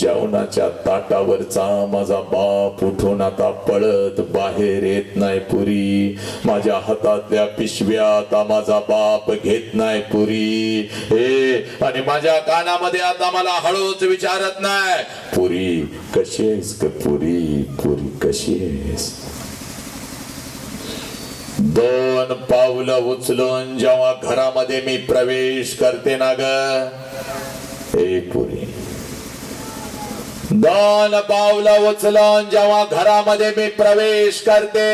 जेवणाच्या ताटावरचा माझा बाप उठून आता पळत बाहेर येत नाही पुरी. माझ्या हातातल्या पिशव्या आता माझा बाप घेत नाही पुरी. हे आणि माझ्या कानामध्ये आता मला हळूच विचारत नाही, पुरी कशी आहेस ग पुरी, पुरी कशी आहेस? 2 पावलं उचलून जेव्हा घरामध्ये मी प्रवेश करते ना ग, हे पुरी 2 पावलं उचलून जेव्हा घरामध्ये मी प्रवेश करते,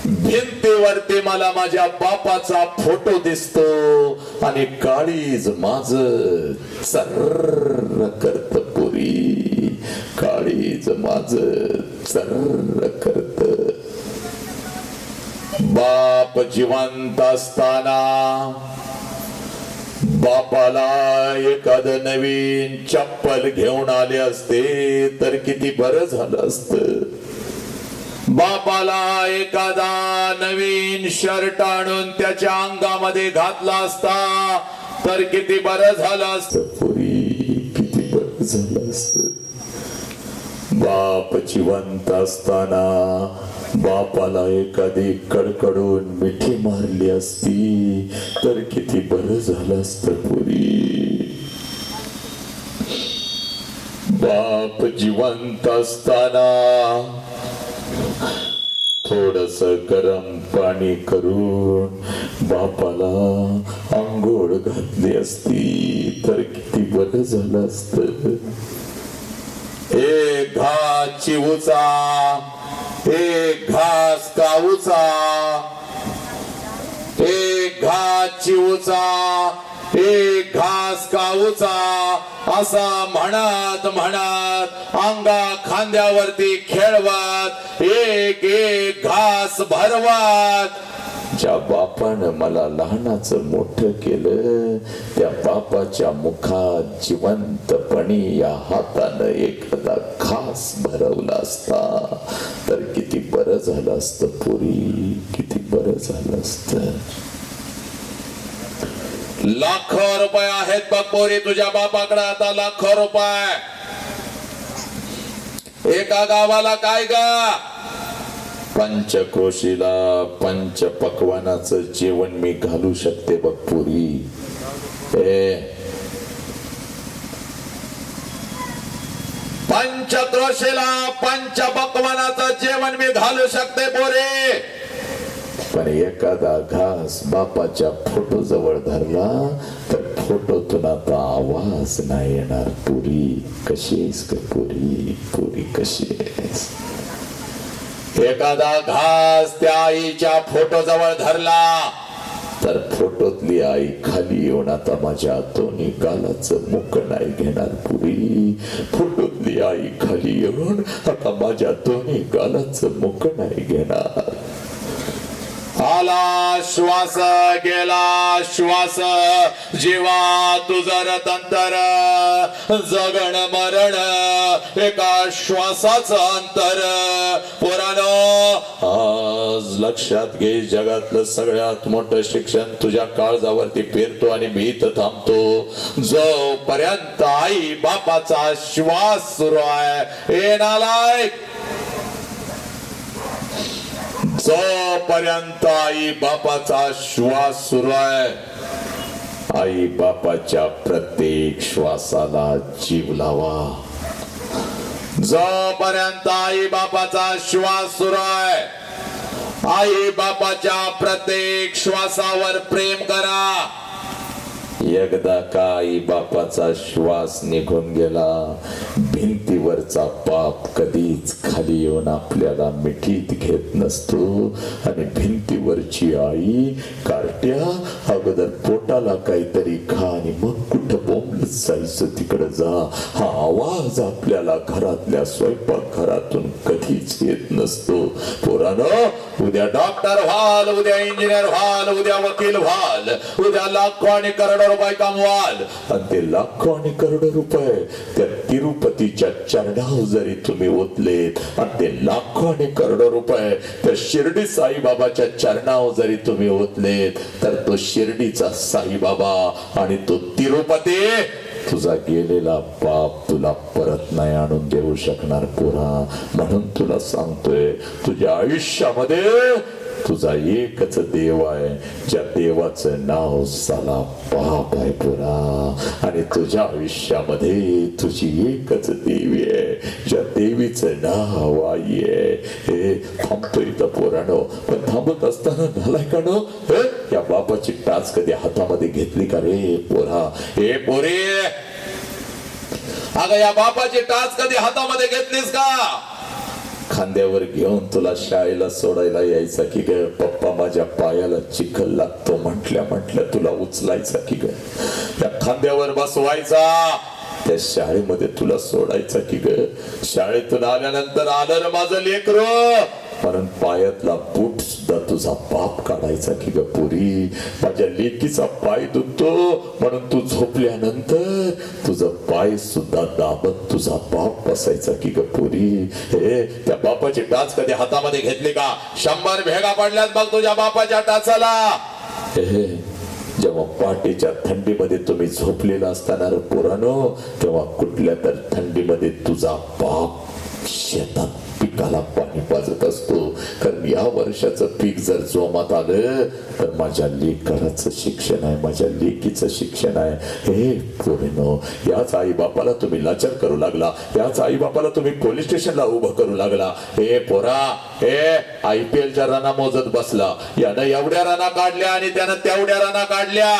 भिंतीवरती मला माझ्या बापाचा फोटो दिसतो आणि काळीज माझ चर्र करत पुरी. काळीज माझ चर्र करत. बाप जिवंत असताना बापाला एखाद नवीन चप्पल घेऊन आले असते तर किती बरं झालं असतं. बापाला एखादा नवीन शर्ट आणून त्याच्या अंगामध्ये घातला असता तर किती बरं झालं असतं. पुरी किती बरं झालं असत. बाप जिवंत असताना बापाला एखादी कडकडून मिठी मारली असती तर किती बरं झालं असत. पुरी बाप जिवंत असताना थोडस गरम पाणी करून बापाला आंघोळ घातली असती तर किती बरं झालं असत. एक घास चिवचा, एक घास काऊचा, एक घास चिवचा, एक घास काऊचा असा म्हणत म्हणत अंगा खांद्यावरती खेळवत एक एक घास भरवत ज्या बापानं मला लहानाचं मोठं केलं त्या बापाच्या मुखात जिवंतपणी या हातानं एखादा घास भरवला असता तर किती बरं झालं असतं. पुरी किती बरं झालं असतं. लाखो रुपये आहेत बघ पोरी तुझ्या बापाकडे आता. लाखो रुपये. एका गावाला काय गा पंचक्रोशीला पंच पक्वानाचं जेवण मी घालू शकते बघ पुरी. पंचक्रोशीला पंच पक्वानाचं जेवण मी घालू शकते पोरी. पण एखादा घास बापाच्या फोटो जवळ धरला तर फोटोतून आता आवाज नाही येणार. पुरी कशी आहेस ग पुरी. पुरी कशी आहेस. एखादा घास त्या आईच्या फोटो जवळ धरला तर फोटोतली आई खाली येऊन आता माझ्या दोन्ही गालाचं मुख नाही घेणार. पुरी फोटोतली आई खाली येऊन आता माझ्या दोन्ही गालाचं मुख नाही घेणार. आला श्वास गेला श्वास जीवा तुझर तंतर जगण मरण एका श्वासाचं अंतर. पोरानो आज लक्षात घे जगातलं सगळ्यात मोठं शिक्षण तुझ्या काळजावरती पेरतो आणि मी इथं थांबतो जोपर्यंत आई बापाचा श्वास सुरू आहे. ए नालायक जोपर्यंत आई बापाचा श्वास सुरू आहे आई बापाच्या प्रत्येक श्वासाला जीव लावा. जोपर्यंत आई बापाचा श्वास सुरू आहे आई बापाच्या प्रत्येक श्वासावर प्रेम करा. एकदा का आई बापाचा श्वास निघून गेला भिंतीवरचा पाप कधीच खाली येऊन आपल्याला मिठीत घेत नसतो. आणि भिंतीवरची आई कार्ट्या अगोदर पोटाला काहीतरी खा आणि मग कुठं बोंबलत जायचं तिकडे जा हा आवाज आपल्याला घरातल्या स्वयंपाक घरातून कधीच येत नसतो. पोरानो उद्या डॉक्टर व्हाल, उद्या इंजिनियर व्हाल, उद्या वकील व्हाल, उद्या लाखो आणि करोडो रुपये कमवाल. आणि ते लाखो आणि करोडो रुपये त्या तिरुपतीच्या चरणावर जरी तुम्ही ओतलेत आणि ते लाखो आणि करोडो रुपये त्या शिर्डी साईबाबाच्या चरणावर जरी तुम्ही ओतलेत तर तो शिर्डीचा साईबाबा आणि तो तिरुपती तुझा गेलेला पाप तुला परत नाही आणून देऊ शकणार पोरा. म्हणून तुला सांगतोय तुझ्या आयुष्यामध्ये तुझा एकच देव आहे ज्या देवाचं नाव साला बाप आहे पोरा. आणि तुझ्या आयुष्यामध्ये तुझी एकच देवी आहे ज्या देवीचं नाव आई आहे. हे थांबतो इथं पोरानो. पण थांबत असताना नालायकानो या बापाची टाच कधी हातामध्ये घेतली का रे पोरा. हे पोरे अगं या बापाची टाच कधी हातामध्ये घेतलीस का. खांद्यावर घेऊन तुला शाळेला सोडायला यायचा की ग. पप्पा माझ्या पायाला चिखल लागतो म्हटल्या म्हटल्या तुला उचलायचा की ग. त्या खांद्यावर बसवायचा त्या शाळेमध्ये तुला सोडायचा की ग. शाळेतून आल्यानंतर आलं माझं लेकरू म्हणून पायातला बूट सुद्धा तुझा बाप काढायचा की ग पुरी. माझ्या लेकीचा पाय दुखतो म्हणून तू झोपल्यानंतर तुझं पाय सुद्धा दाबत तुझा बाप बसायचा की ग पुरी. हे त्या बापाची टाच कधी हातामध्ये घेतली का? 100 भेगा पडल्यात बघ तुझ्या बापाच्या टाचाला. हे जेव्हा पहाटेच्या थंडीमध्ये तुम्ही झोपलेला असताना रे पोरानो, तेव्हा कुठल्या तर थंडीमध्ये तुझा बाप शेतात पिकाला पाणी पाजत असतो. कारण या वर्षाचं पीक जर जोमात आलं तर माझ्या लेकराचं शिक्षण आहे, माझ्या लेकीचं शिक्षण आहे. हे पोरीनो, याच आई बापाला तुम्ही लाचार करू लागला, याच आई बापाला तुम्ही पोलीस स्टेशनला उभं करू लागला. हे पोरा, हे IPLच्या राना मोजत बसला. यानं एवढ्या राना काढल्या आणि त्यानं तेवढ्या राना काढल्या.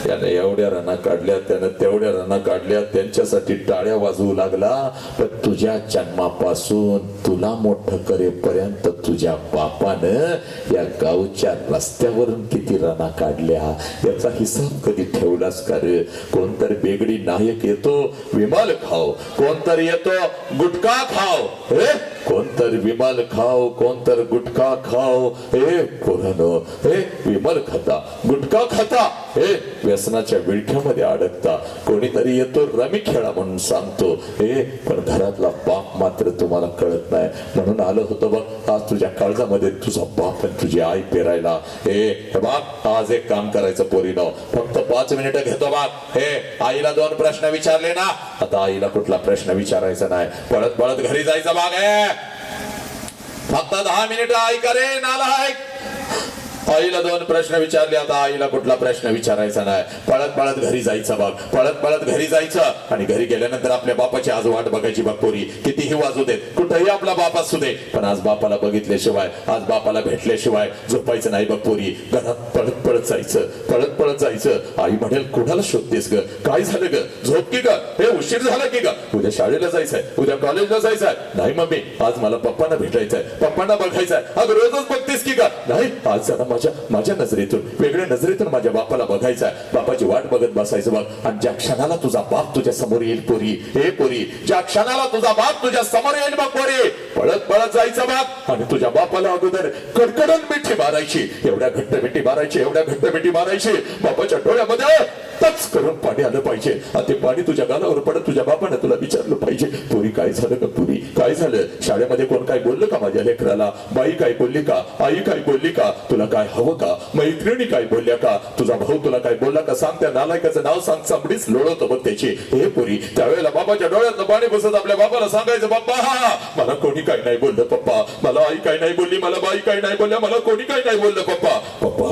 त्यानं एवढ्या राना काढल्या, त्यानं तेवढ्या राना काढल्या, त्यांच्यासाठी टाळ्या वाजवू लागला. पण तुझ्या जन्मापासून तुला मोठं करेपर्यंत तुझ्या बापानं या गावच्या रस्त्यावरून किती राना काढल्या याचा हिसाब कधी ठेवलास का रे? कोणतरी बेगडी नायक येतो विमल खाव, कोणतरी येतो गुटखा खाव. हे कोणतरी विमल खाव, कोणतरी गुटखा खाव. हे पोरानो, हे विमल खाता, गुटखा खाता, हे व्यसनाच्या विळख्यामध्ये अडकता. कोणीतरी येतो रमी खेळा म्हणून सांगतो. हे पण घरातला बाप मात्र तुम्हाला कळत नाही. म्हणून आलं होतं बघ आज तुझ्या काळजामध्ये तुझा बाप आणि तुझी आई पेरायला. हे बाप, आज एक काम करायचं पोरीनो, फक्त 5 मिनिटं घेतो बाप. हे आईला 2 प्रश्न विचारले ना, आता आईला कुठला प्रश्न विचारायचा नाही, पळत पळत घरी जायचं बाग. आहे फक्त 10 मिनिटं आई करे नालायक. आईला 2 प्रश्न विचारले, आता आईला कुठला प्रश्न विचारायचा नाही, पळत पळत घरी जायचं बघ. पळत पळत घरी जायचं आणि घरी गेल्यानंतर आपल्या बापाची आज वाट बघायची बघ पोरी. कितीही वाजू देत, कुठेही आपला बाप असू दे, पण आज बापाला बघितल्याशिवाय, आज बापाला भेटल्याशिवाय झोपायचं नाही बघ पोरी. घरात पळत पळत जायचं, पळत पळत जायचं. आई म्हणेल कुणाला शोधतेस ग, काय झालं ग, झोप की ग, हे उशीर झाला की ग, उद्या शाळेला जायचंय, उद्या कॉलेजला जायचंय. नाही मम्मी, आज मला पप्पांना भेटायचंय, पप्पांना बघायचंय. अगं रोजच बघतेस की ग. नाही, आज जरा माझ्या नजरेतून, वेगळ्या नजरेतून माझ्या बापाला बघायचंय. बापाची वाट बघत बसायचं बघ. आणि ज्या क्षणाला तुझा बाप तुझ्या समोर येईल पोरी, हे पोरी, ज्या क्षणाला तुझा बाप तुझ्या समोर येईल बघ पोरी, पळत पळत जायचं बघ. आणि तुझ्या बापाला अगोदर कडकडून मिठी मारायची, एवढ्या घट्ट मिठी मारायची, एवढ्या घट्ट मिठी मारायची. बापाच्या डोळ्यामध्ये टच करून पाणी आलं पाहिजे. आणि ते पाणी तुझ्या गालावर पडत तुझ्या बापाने तुला विचारलं पाहिजे, पोरी काय झालं का, पुरी काय झालं, शाळेमध्ये कोण काय बोललं का माझ्या लेकराला, बाई काय बोलली का, आई काय बोलली का, तुला काय हवं का, मैत्रिणी काय बोलल्या का, तुझा भाऊ तुला काय बोलला का, सांग. त्या नालायकाचं नाव सांग, चांबडीच लोळवतो बघ त्याची. हे पोरी, त्यावेळेला बाबाच्या डोळ्यातलं पाणी बसत आपल्या बाबाला सांगायचं, बाप्पा मला कोणी काय नाही बोललं पप्पा, मला आई काय नाही बोलली, मला बाई काय नाही बोलल्या, मला कोणी काय नाही बोललं पप्पा. पप्पा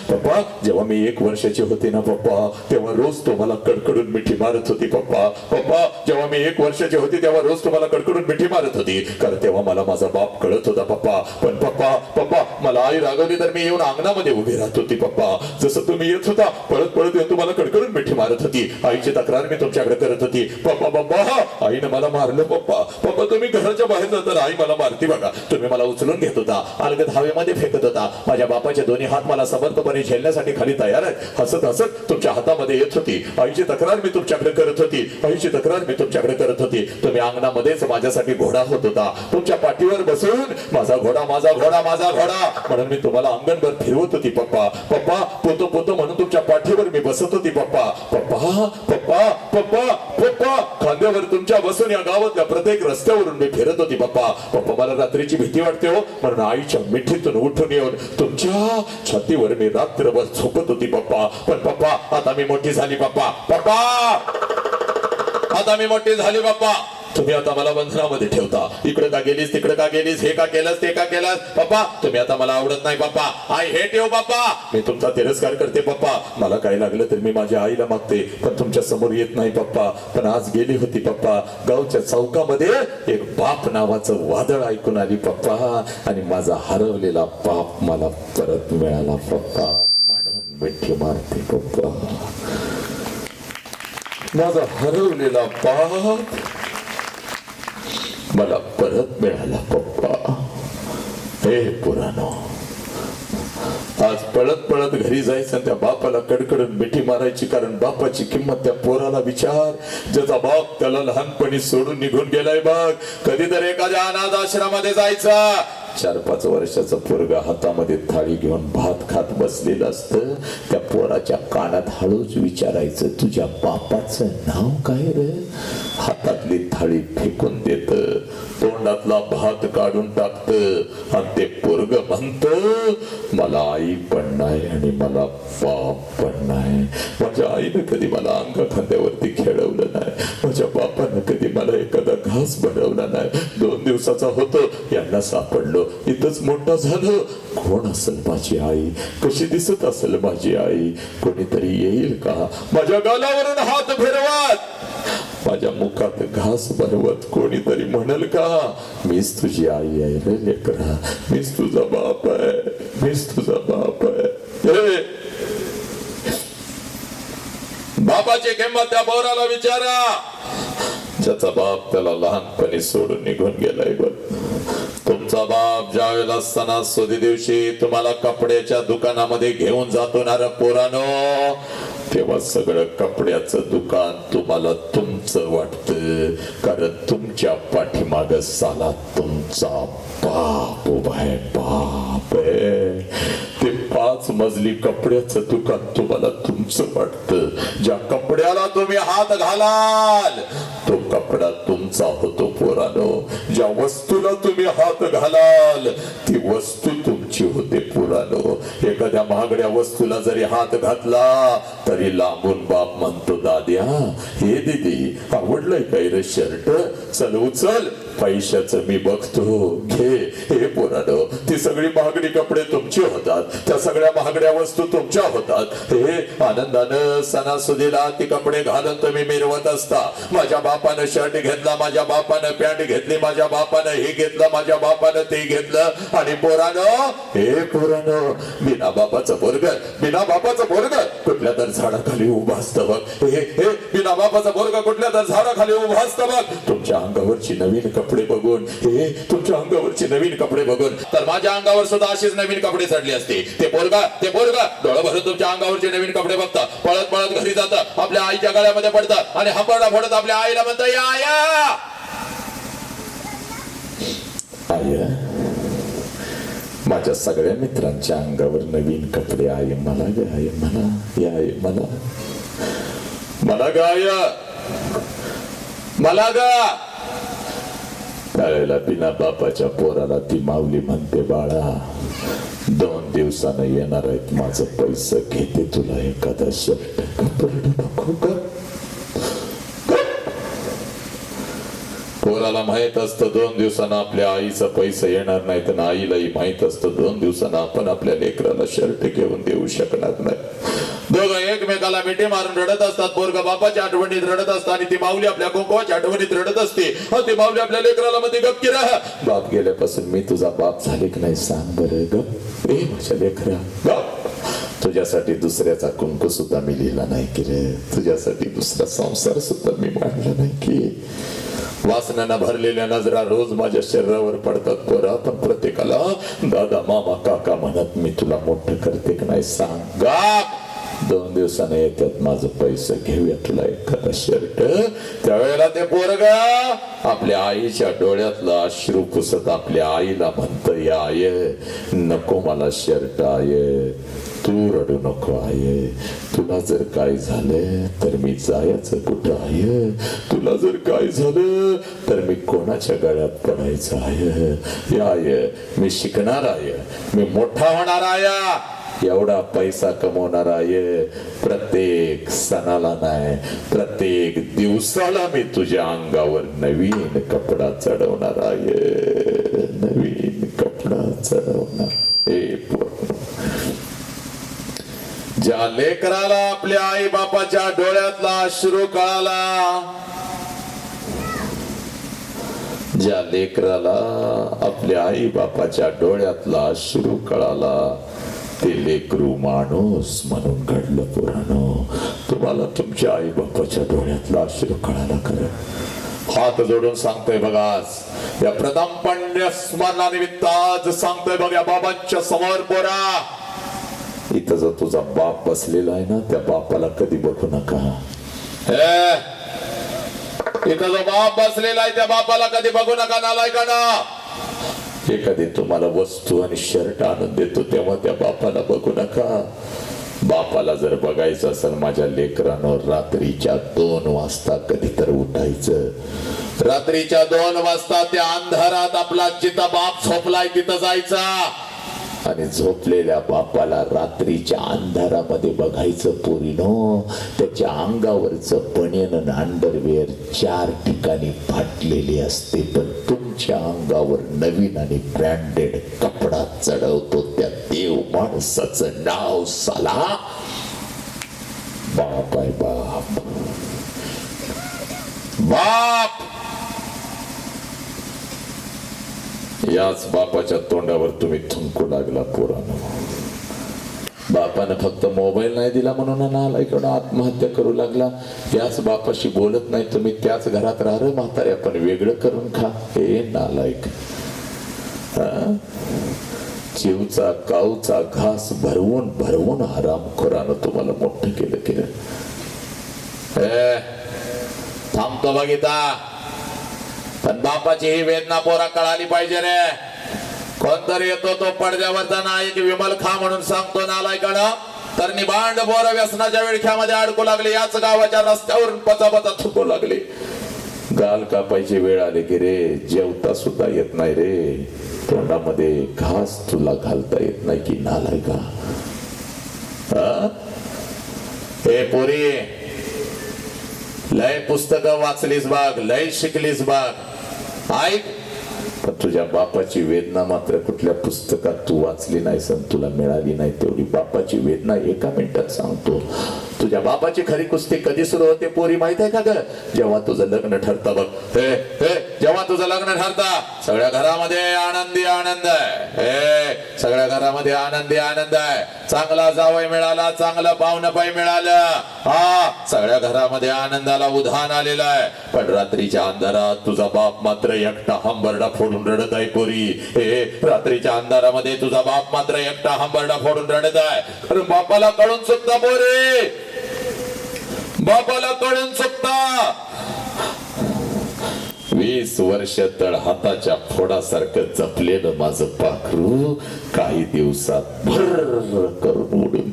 पप्पा जेव्हा मी 1 वर्षाची होते ना पप्पा, तेव्हा रोज तो मला कडकडून मिठी मारत होती पप्पा. पप्पा जेव्हा मी 1 वर्षाची होती तेव्हा रोज तुम्हाला कडकडून मिठी मारत होती, कारण तेव्हा मला माझा बाप कळत होता पप्पा. पण पप्पा पप्पा मला आई रागवली तर मी येऊन अंगणामध्ये उभी राहत होती पप्पा. जसं तुम्ही येत होता पळत पळत येऊन तुम्हाला कडकडून मिठी मारत होती. आईची तक्रार मी तुमच्याकडे करत होती. पप्पा पप्पा आईने मला मारलं पप्पा. पप्पा तुम्ही घराच्या बाहेर जाता आई मला मारती बघा. तुम्ही मला उचलून घेत होता, अलगद हवेमध्ये फेकत होता. माझ्या बापाचे दोन्ही हात मला समर्थपणे झेलण्यासाठी खाली तयार आहेत. हसत हसत तुमच्या हातामध्ये येत होती. आईची तक्रार मी तुमच्याकडे करत होती, आईची तक्रार मी तुमच्याकडे करत होती. तुम्ही अंगणामध्येच माझ्यासाठी घोडा होत होता. तुमच्या पाठीवर बसून माझा घोडा माझा घोडा माझा घोडा म्हणून मी तुम्हाला अंगणभर फिरवत होती पप्पा. पप्पा पोतो पोतो म्हणून तुमच्या पाठीवर मी बसत होती पप्पा. पप्पा पप्पा पप्पा पप्पा खांद्यावर तुमच्या बसून या गावातल्या प्रत्येक रस्त्यावरून मी फिरत होती पप्पा. पप्पा मला रात्रीची भीती वाटते हो, म्हणून आईच्या मिठीतून उठून येऊन तुमच्या छातीवर मी रात्रभर झोपत होती पप्पा. पण पप्पा आता मी मोठी झाली पप्पा. पप्पा आता मी मोठी झाली पप्पा. तुम्ही आता मला बंधनामध्ये ठेवता. इकडे का गेलीस, तिकडे का गेलीस, हे का केलंस, ते का केलंस पप्पा. तुम्ही आता मला आवडत नाही पप्पा. आय हेट यू पप्पा. मी तुमचा तिरस्कार करते पप्पा. मला काय लागलं तर मी माझ्या आईला मागते, पण तुमच्या समोर येत नाही पप्पा. पण आज गेली होती पप्पा, गावच्या चौकामध्ये एक बाप नावाचं वादळ ऐकून आली पप्पा. आणि माझा हरवलेला बाप मला परत मिळाला पप्पा. म्हणून मिठी मारते पप्पा. माझा हरवलेला बाप मला परत मिळाला पप्पा. हे पुरानो, आज पळत पळत घरी जायचं, त्या बापाला कडकडून मिठी मारायची, कारण बापाची किंमत त्या पोराला विचार. ज्याचा बाप त्याला लहानपणी सोडून निघून गेलाय बघ. कधीतरी एखाद्या अनाथ आश्रमामध्ये जायचं, 4-5 वर्षाचं पोरगा हातामध्ये थाळी घेऊन भात खात बसलेलं असतं. त्या पोराच्या कानात हळूच विचारायचं, तुझ्या बापाचं नाव काय रे? हातातली थाळी फेकून देत, तोंडातला भात काढून टाकत आणि ते पोरग म्हणत, मला आई पण नाही आणि मला बाप पण नाही. माझ्या आईनं कधी मला अंगा खांद्यावरती खेळवलं नाही, माझ्या बापानं कधी मला एखादा घास बनवला नाही. 2 दिवसाचा होतो, यांना सापडलो, इथंच मोठा झालो. कोण असेल माझी आई? कशी दिसत असेल माझी आई? कोणीतरी येईल का माझ्या गालावरून हात फिरवत, माझ्या मुखात घास भरवत? कोणीतरी म्हणल का, मीच तुझी आई आहे रे लेकरा, मीच तुझा बाप आहे, मीच तुझा बाप आहे. बापाची किंमत त्या पोराला विचारा, ज्याचा बाप त्याला लहानपणी सोडून निघून गेलाय. बघ, तुमचा बाप ज्या वेळेला सणासुदी दिवशी तुम्हाला कपड्याच्या दुकानामध्ये घेऊन जातो ना रे पोरानो, तेव्हा सगळं कपड्याचं दुकान तुम्हाला तुमचं वाटतं, कारण तुमच्या पाठीमाग साला तुमचा बाप उभा आहे. बाप आहे ते 5 मजली कपड्याचं दुकान तुम्हाला तुमचं वाटतं. ज्या कपड्याला तुम्ही हात घालाल तो कपडा तुमचा होतो पोरानो. ज्या वस्तूला तुम्ही हात घालाल ती वस्तू तुमची होते पोरानो. एखाद्या महागड्या वस्तूला जरी हात घातला तरी लांबून बाप म्हणतो, दाद्या हे दीदी आवडलंय काय रे शर्ट, चल उचल, पैशाचं मी बघतो, घे. हे पोरानो, ती सगळी महागडी कपडे तुमची होतात, त्या सगळ्या महागड्या वस्तू तुमच्या होतात. हे आनंदानं सणासुदीला ती कपडे घालून तुम्ही मिरवत असता. माझ्या बापानं शर्ट घेतला, माझ्या बापानं पॅन्ट घेतली, माझ्या बापानं हे घेतलं, माझ्या बापानं ते घेतलं. आणि पोरानो, हे पोरानो, बिना बापाचं पोरग, बिना बापाचं पोरग कुठल्या तर झाडाखाली उभा असतं बघ. हे बिना बापाचं पोरग कुठल्या तर झाडाखाली उभा असतं बघ. तुमच्या अंगावरची नवीन कपडे बघून, हे तुमच्या अंगावरची नवीन कपडे बघून तर माझ्या अंगावर सुद्धा अशीच नवीन कपडे चढले असते. ते पोरगा डोळं भरून तुमच्या अंगावरचे नवीन कपडे बघता, पळत पळत घरी जातं, आपल्या आईच्या गळ्यामध्ये पडतं आणि हंबरडा फोडत आपल्या आईला म्हणतं, या आया, आया, माझ्या सगळ्या मित्रांच्या अंगावर नवीन कपडे आहे, मला ग आहे, मला या आहे, मला गाय, मला गा. त्यावेळेला बिना बापाच्या पोराला ती माऊली म्हणते, बाळा 2 दिवसानं येणार आहेत, माझं पैसे घेते, तुला एखादा शर्ट कपडे नको का? पोराला माहित असतं 2 दिवसानं आपल्या आईचं पैसे येणार नाही, तर आईलाही माहित असतं 2 दिवसानं आपण आपल्या लेकराला शर्ट घेऊन देऊ शकणार नाही. दोघं एकमेकाला मिठी मारून रडत असतात. पोरगा बापाच्या आठवणीत रडत असतात आणि ती माऊली आपल्या कुंकवाच्या आठवणीत रडत असते. ती माऊली आपल्या लेकराला मध्ये गप की राहा, बाप गेल्यापासून मी तुझा बाप झाले की नाही सांग बरं गप. माझ्या लेकरा गप, तुझ्यासाठी दुसऱ्याचा कुंकू सुद्धा मी लिहिला नाही की रे, तुझ्यासाठी दुसरा संसार सुद्धा मी मांडला नाही की. वासनानं भरलेल्या नजरा रोज माझ्या शरीरावर पडतात पोरा, पण प्रत्येकाला दादा मामा काका म्हणत मी तुला मोठं करते की नाही सांग. 2 दिवसाने येतात, माझं पैसे घेऊया तुला एखादा शर्ट. त्यावेळेला ते पोरगा आपल्या आईच्या डोळ्यातला अश्रू पुसत आपल्या आईला म्हणत, या आये नको मला शर्ट, आये तू रडू नको, आये तुला जर काय झालं तर मी जायचं कुठं आहे, तुला जर काय झालं तर मी कोणाच्या गळ्यात पडायचं आहे. या आये मी शिकणार आहे, मी मोठा होणार आहे, एवढा पैसा कमवणार आहे, प्रत्येक सणाला नाही प्रत्येक दिवसाला मी तुझ्या अंगावर नवीन कपडा चढवणार आहे, नवीन कपडा चढवणार. ज्या लेकराला आपल्या आई बापाच्या डोळ्यातला अश्रू कळाला, ज्या लेकराला आपल्या आई बापाच्या डोळ्यातला अश्रू कळाला ते लेकरू माणूस म्हणून घडलं पोरानो. तुम्हाला तुमच्या आई बापाच्या डोळ्यातला अश्रू कळाला खरं? हात जोडून सांगतोय बघा, या प्रथम पुण्य स्मरणानिमित्त आज सांगतोय बघा बाबांच्या समोर पोरा, इथं जो तुझा बाप बसलेला आहे ना त्या बापाला कधी बघू नका. इथं जो बाप बसलेला आहे त्या बापाला कधी बघू नका नालायकांनो. एखादी तुम्हाला वस्तू आणि शर्ट आणून देतो तेव्हा त्या बापाला बघू नका. बापाला जर बघायचं असेल माझ्या लेकरानं रात्रीच्या 2 वाजता कधी तर उठायचं. रात्रीच्या 2 वाजता त्या अंधारात आपला जिथं बाप झोपलाय तिथं जायचा आणि झोपलेल्या बापाला रात्रीच्या अंधारामध्ये बघायचं. पोरीनो, त्याच्या अंगावरचं बनियन आणि अंडरवेअर 4 ठिकाणी फाटलेली असते, पण तुमच्या अंगावर नवीन आणि ब्रँडेड कपडा चढवतो त्या देव माणसाचं नाव साला बाप आहे. बाप बाप याच बापाच्या तोंडावर तुम्ही थुंकू लागला पोरांनो. बापानं फक्त मोबाईल नाही दिला म्हणून नालायकडं आत्महत्या करू लागला. याच बापाशी बोलत नाही तुम्ही, त्याच घरात राहा रे म्हातारे, आपण वेगळं करून खा. हे नालायक. चिवचा काऊचा घास भरवून भरवून हरामखोरानं तुम्हाला मोठं केलं. थांबतो बघिता, पण बापाची ही वेदना पोरा कळाली पाहिजे रे. कोणतरी येतो तो पडद्यावरचा नायक विमल खा म्हणून सांगतो नालायकडं, तर निभांड पोरं व्यसनाच्या विळख्यामध्ये अडकू लागले. याच गावाच्या रस्त्यावरून पचापचा थुकू लागले. गाल कापायची वेळ आली की रे जेवता सुद्धा येत नाही रे. तोंडामध्ये घास तुला घालता येत नाही की नालायका. हे पोरी, लय पुस्तकं वाचलीस बाग, लय शिकलीस बाग. ऐक, पण तुझ्या बापाची वेदना मात्र कुठल्या पुस्तकात तू वाचली नाही सन, तुला मिळाली नाही. तेवढी बापाची वेदना एका मिनिटात सांगतो. तुझ्या बापाची खरी कुस्ती कधी सुरू होते पोरी माहित आहे का ग? जेव्हा तुझं लग्न ठरतं बघ. जेव्हा तुझं लग्न ठरतं सगळ्या घरामध्ये आनंदी आनंद आहे. सगळ्या घरामध्ये आनंदी आनंद आहे. चांगला जावई मिळाला, चांगलं पाहुणपाई मिळालं, हा सगळ्या घरामध्ये आनंदाला उधाण आलेलं आहे. पण रात्रीच्या अंधारात तुझा बाप मात्र एकटा हंबरडा फोडून रडत आहे पोरी. रात्रीच्या अंधारामध्ये तुझा बाप मात्र एकटा हंबरडा फोडून रडत आहे. कारण बापाला कळून चुकता पोरी, बापाला कळून चुकता. 20 वर्ष तळ हाताच्या फोडासारखं जपलेलं माझं पाखरू काही दिवसात भर करून उडून.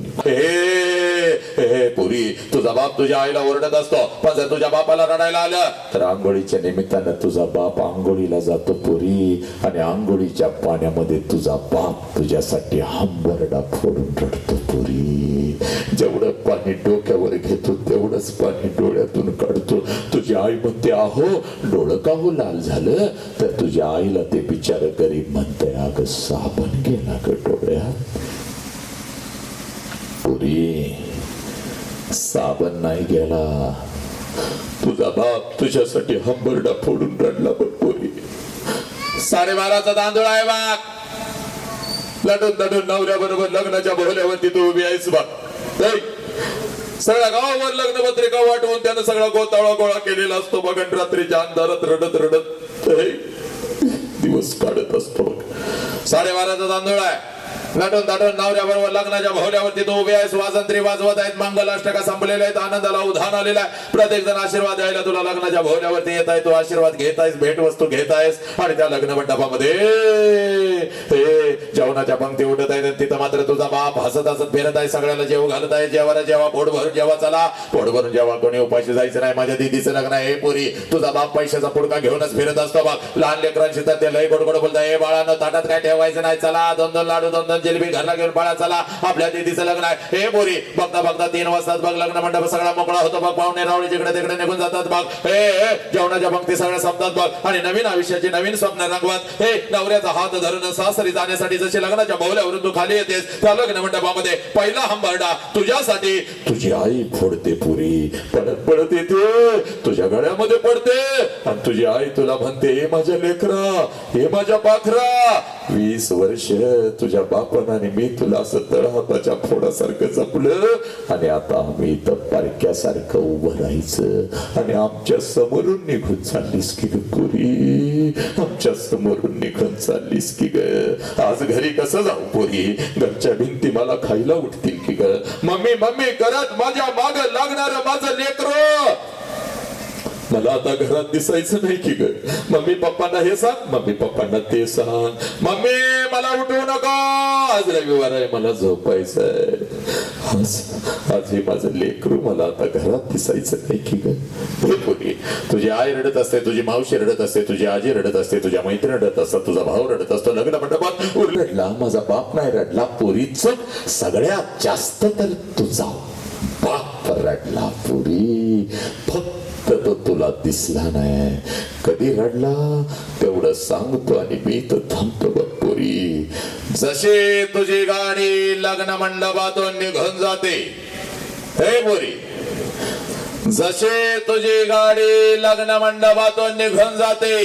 पुरी, तुझा बाप तुझ्या आईला ओरडत असतो, पण जर तुझ्या बापाला रडायला आलं तर आंघोळीच्या निमित्तानं तुझा बाप आंघोळीला जातो पुरी, आणि आंघोळीच्या पाण्यामध्ये तुझा बाप तुझ्यासाठी हंबरडा फोडून रडतो पुरी. जेवढं पाणी डोक्यावर घेतो तेवढंच पाणी डोळ्यातून काढतो. तुझी आई म्हणते, आहो डोळं का हो लाल झालं? तर तुझ्या आईला ते बिचार गरीब म्हणते, अगं साबण गेला ग डोळ्यात. पुरी, साबण नाही गेला, तुझा बाप तुझ्यासाठी हंबरडा फोडून रडला बघ पुरी. 12:30चा तांदूळ आहे बाग. लढून लढून नवऱ्या बरोबर लग्नाच्या बोहल्यावरती तू उभी आहेस बघ. सगळ्या गावावर लग्न पत्रिका वाटवून त्यानं सगळा गोतावळा गोळा केलेला असतो बघ. रात्रीच्या अंधारात रडत रडत दिवस काढत असतो बघ. 12:30चा तांदूळ आहे. नटून दाटून नवऱ्याबरोबर लग्नाच्या भोवल्यावरती तू उभी आहेस. वाजंत्री वाजवत आहेत, मंगल अष्टका संपलेले आहेत, आनंदाला उधाण आलेला आहे. प्रत्येक जण आशीर्वाद द्यायला तुला लग्नाच्या भोवल्यावरती येत आहे. तू आशीर्वाद घेत आहेस, भेटवस्तू घेत आहेस. आणि त्या लग्न मंडपामध्ये जेवणाच्या पंक्ती उठत आहेत. तिथं मात्र तुझा बाप हसत हसत फिरत आहे, सगळ्याला जेव घालत आहे. जेवायला जेव्हा पोट भरून जेव्हा चला, पोट भरून जेव्हा कोणी उपाशी जायचं नाही. माझ्या दीदीचं लग्न आहे. पुरी, तुझा बाप पैशाचा पुडका घेऊनच फिरत असतो बघ. लहान लेकरांशी तर ते लय गोड गोड बोलताय, बाळानं ताटात काय ठेवायचं नाही, चला 2-2 लाडू 2-2 जिलेबी घरला घेऊन बाळा चला, आपल्या दीदीचं लग्न आहे. हे पोरी, बघता बघता 3 वाजता बघ लग्न मंडप सगळा मोकळा होतो बघ. पाहुणे रावळे जिकडे तिकडे निघून जातात बघ. जेवणाच्या पंक्ती सगळ्या संपतात बघ. आणि नवीन आयुष्याची नवीन स्वप्न रंगवत नवऱ्याचा हात धरून सासरी जाण्यासाठी जशी लग्नाच्या भोवल्यावरून तू खाली येतेस, त्या लग्न मंडपामध्ये पहिला हंबरडा तुझ्यासाठी तुझी आई फोडते पुरी, पडत पडत येते, तुझ्या गळ्यामध्ये पडते, आणि तुझी आई तुला म्हणते, हे माझ्या लेकरा, हे माझ्या पाखरा. 20 वर्ष तुझ्या बापानं आणि मी तुला असं तळहाताच्या फोडासारखं जपलं, आणि आता आम्ही इथं पारक्यासारखं उभं राहायचं. आणि आमच्या समोरून निघून चाललीस की ग पुरी, आमच्या समोरून निघून चाललीस की ग. आज घरी कसं जाऊ पुरी? घरच्या भिंती मला खायला उठतील की ग? मम्मी मम्मी करत माझ्या माग लागणार माझं लेकरं. मला आता घरात दिसायचं नाही की ग. मम्मी पप्पांना हे सांग, मम्मी पप्पांना ते सांग. मम्मी मला उठवू नको, आज रविवार आहे, मला झोपायचंय. आज हे माझं लेकरू मला आता घरात दिसायचं नाही की ग. हे पोरी, तुझी आई रडत असते, तुझी मावशी रडत असते, तुझी आजी रडत असते, तुझ्या मैत्रीण रडत असतात, तुझा भाऊ रडत असतो, लग्न मंडपात रडला, माझा बाप नाही रडला. पोरीच सगळ्यात जास्त तर तुझा बाप रडला. पोरी फक्त तो तुला दिसला नाही. कधी रडला तेवढं सांगतो आणि मी तर थांबतो बघ. पोरी जशी तुझी गाडी लग्न मंडपातून निघून जाते, हे पोरी, जशी तुझी गाडी लग्न मंडपातून निघून जाते,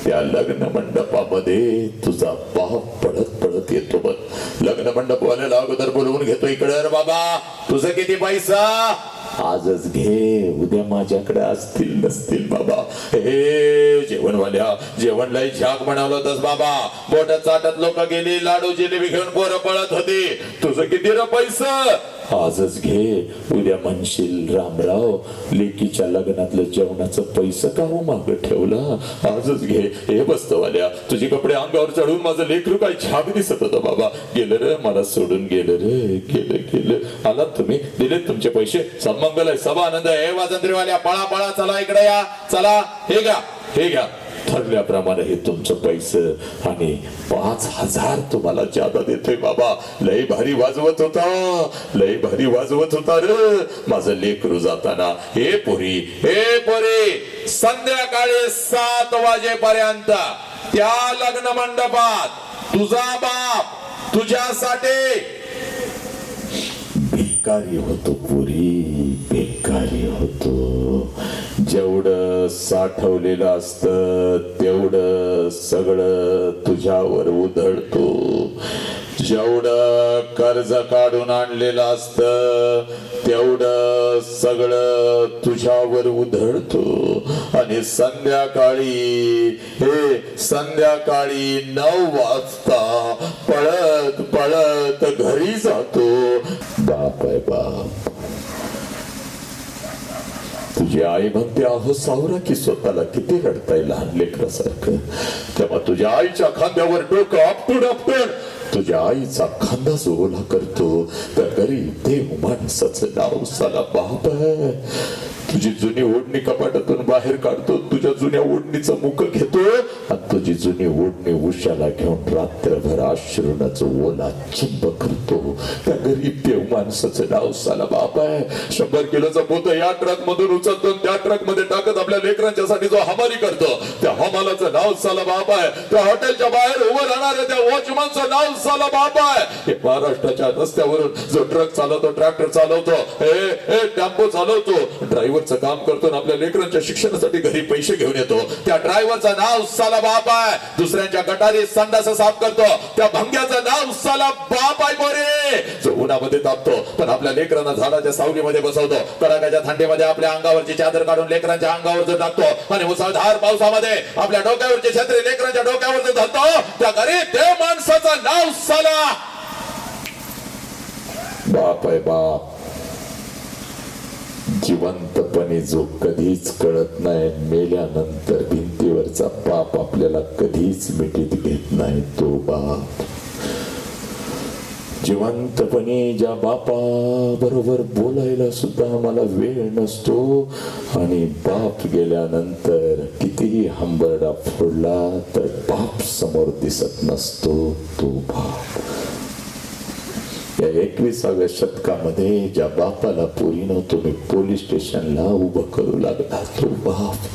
त्या लग्न मंडपामध्ये तुझा बाप पडत पडत येतो बघ. लग्न मंडपवाल्याला अगोदर बोलवून घेतो, इकडे रे बाबा, तुझं किती पैसा, आजच घे, उद्या माझ्याकडे असतील नसतील बाबा. हे जेवणवाल्या, जेवणला झाक बनवलं होतस बाबा, बोट चाटत लोक गेली, लाडू जिलेबी घेऊन पोरं पळत होती, तुझं किती रे पैसा, आजच घे, उद्या म्हणशील रामराव लेकीच्या लग्नातलं जेवणाचं पैसे का हो माग ठेवला, आजच घे. हे बसतवाल्या, तुझे कपडे अंगावर चढून माझं लेकरू काय झाक दिसत होतं बाबा. गेलं रे, मला सोडून गेलं रे, गेलं गेलं. आलात तुम्ही, दिलेत तुमचे पैसे, सब मंगल आहे, सब आनंद आहे. हे वाजंत्रीवाल्या, पळा पळा, चला इकडे या, चला, हे घ्या, हे घ्या. ठरल्याप्रमाणे हे तुमचं पैसे आणि 5,000 तुम्हाला जादा देतोय बाबा. लय भारी वाजवत होता, लय भारी वाजवत होता रे माझं लेकरू जाताना. हे पोरी, हे पोरी, संध्याकाळी 7 वाजेपर्यंत त्या लग्न मंडपात तुझा बाप तुझ्यासाठी भिकारी होतो. पोरी भिकारी होतो. जेवढं साठवलेलं असतं तेवढं सगळं तुझ्यावर उधळतो. जेवढं कर्ज काढून आणलेलं असतं तेवढं सगळं तुझ्यावर उधळतो. आणि संध्याकाळी, हे संध्याकाळी 9 वाजता पळत पळत घरी जातो. बाप आहे बाप. तुझी आई म्हणते, अहो सावरा की स्वतःला किती रडताय लहान लेकरासारखं. तेव्हा तुझ्या आईच्या खांद्यावर डोकं आपटून आपटून तुझ्या आईचा खांदा ओला करतो. तर गरीब देव माणसाचं नाव साला बाप आहे. तुझी जुनी ओढणी कपाटातून बाहेर काढतो, तुझ्या जुन्या ओढणीचं मुख घेतो आणि तुझी जुनी ओढणी उशाला घेऊन रात्रभर अश्रूनाचं ओला चिंब करतो. त्या गरीब देव माणसाचं नाव साला बाप आहे. 100 किलोचा पोतं या ट्रक मधून उचलतो, त्या ट्रक मध्ये टाकत आपल्या लेकरांच्या साठी जो हमाली करतो, त्या हमालाचं नाव साला बाप आहे. त्या हॉटेलच्या बाहेर उभं राहणाऱ्या त्या वॉचमनचं नाव साला बाप आहे. हे महाराष्ट्राच्या रस्त्यावरून जो ट्रक चालवतो, ट्रॅक्टर चालवतो, हे टेम्पो चालवतो, ड्रायव्हरचं काम करतो, आपल्या लेकरांच्या शिक्षणासाठी घरी पैसे घेऊन येतो, त्या ड्रायव्हरचं नाव साला बाप आहे. दुसऱ्यांच्या गटारी संडास साफ करतो, त्या भंग्याचं नाव साला बाप आहे. बोरे जो उन्हामध्ये तापतो पण आपल्या लेकरांना झाडाच्या सावलीमध्ये बसवतो, कडाक्याच्या थंडीमध्ये आपल्या अंगावरची चादर काढून लेकरांच्या अंगावर जो टाकतो आणि मुसळधार पावसामध्ये आपल्या डोक्यावरची छत्री लेकरांच्या डोक्यावर जो धरतो, त्या गरीब देव माणसाचं नाव साला बाप आहे बाप. जिवंतपणे जो कधीच कळत नाही, मेल्यानंतर भिंतीवरचा पाप आपल्याला कधीच मिठीत घेत नाही, तो बाप. जिवंतपणे ज्या बापा बरोबर बोलायला सुद्धा मला वेळ नसतो आणि बाप गेल्यानंतर कितीही हंबरडा फोडला तर बाप समोर दिसत नसतो, तो बाप. या 21व्या शतकामध्ये ज्या बापाला पोरीनं तुम्ही पोलीस स्टेशनला उभं करू लागला, तो बाप.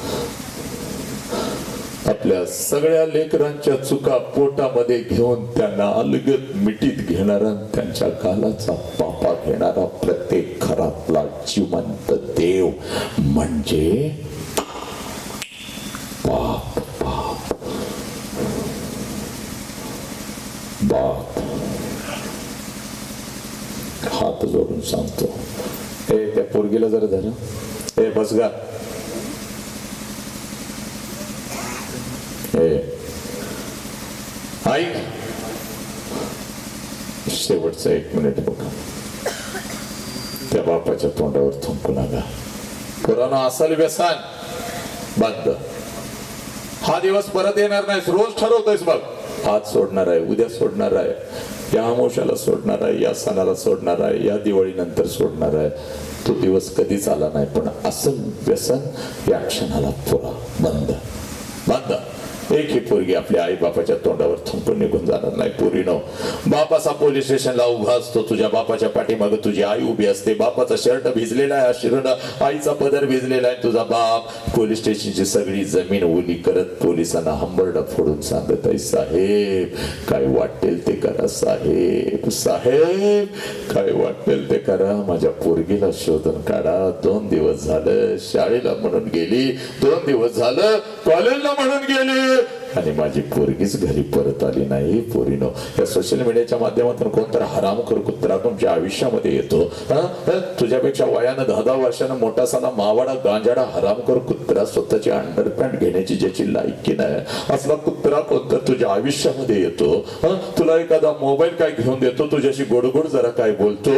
आपल्या सगळ्या लेकरांच्या चुका पोटामध्ये घेऊन त्यांना अलगद मिठीत घेणारा, त्यांच्या गालाचा पापा घेणारा प्रत्येक घरातला जिवंत देव म्हणजे बाप. बाप बाप. हात जोडून सांगतो, ए त्या पोरगीला जरा धरा, ए बस गा, ऐक, शेवटचं 1 मिनिट बघा. त्या बापाच्या तोंडावर थुंकू नका. पुराणा असाल व्यसन, बंद. हा दिवस परत येणार नाही. रोज ठरवतोयस बघ, आज सोडणार आहे, उद्या सोडणार आहे, या अमावस्याला सोडणार आहे, या सणाला सोडणार आहे, या दिवाळी नंतर सोडणार आहे. तो दिवस कधीच आला नाही. पण असं व्यसन या क्षणाला पुरा. बंद बंद. एक ही पोरगी आपल्या आई बापाच्या तोंडावर थुंकून निघून जाणार नाही. पोरीनो, बाप असा पोलीस स्टेशनला उभा असतो, तुझ्या बापाच्या पाठीमागे तुझी आई उभी असते. बापाचा शर्ट भिजलेला आहे, आशीर्वाद आईचा पदर भिजलेला आहे. तुझा बाप पोलीस स्टेशनची सगळी जमीन ओली करत पोलिसांना हंबरडा फोडून सांगत आहे, साहेब काय वाटेल ते करा, साहेब साहेब काय वाटेल ते करा, माझ्या पोरगीला शोधून काढा. 2 दिवस झालं शाळेला म्हणून गेली, 2 दिवस झालं कॉलेजला म्हणून गेली, आणि माझी पोरगीच घरी परत आली नाही. पोरीनो, या सोशल मीडियाच्या माध्यमातून कोणतरी हरामखोर कुत्रा तुमच्या आयुष्यामध्ये येतो. तुझ्यापेक्षा वयानं 10-10 वर्षानं मोठा साला मावाडा गांजाडा हरामखोर कुत्रा, स्वतःची अंडरपॅन्ट घेण्याची ज्याची लायकी नाही, असला कुत्रा कोणता तुझ्या आयुष्यामध्ये येतो. तुला एखादा मोबाईल काय घेऊन देतो, तुझ्याशी गोडगोड जरा काय बोलतो,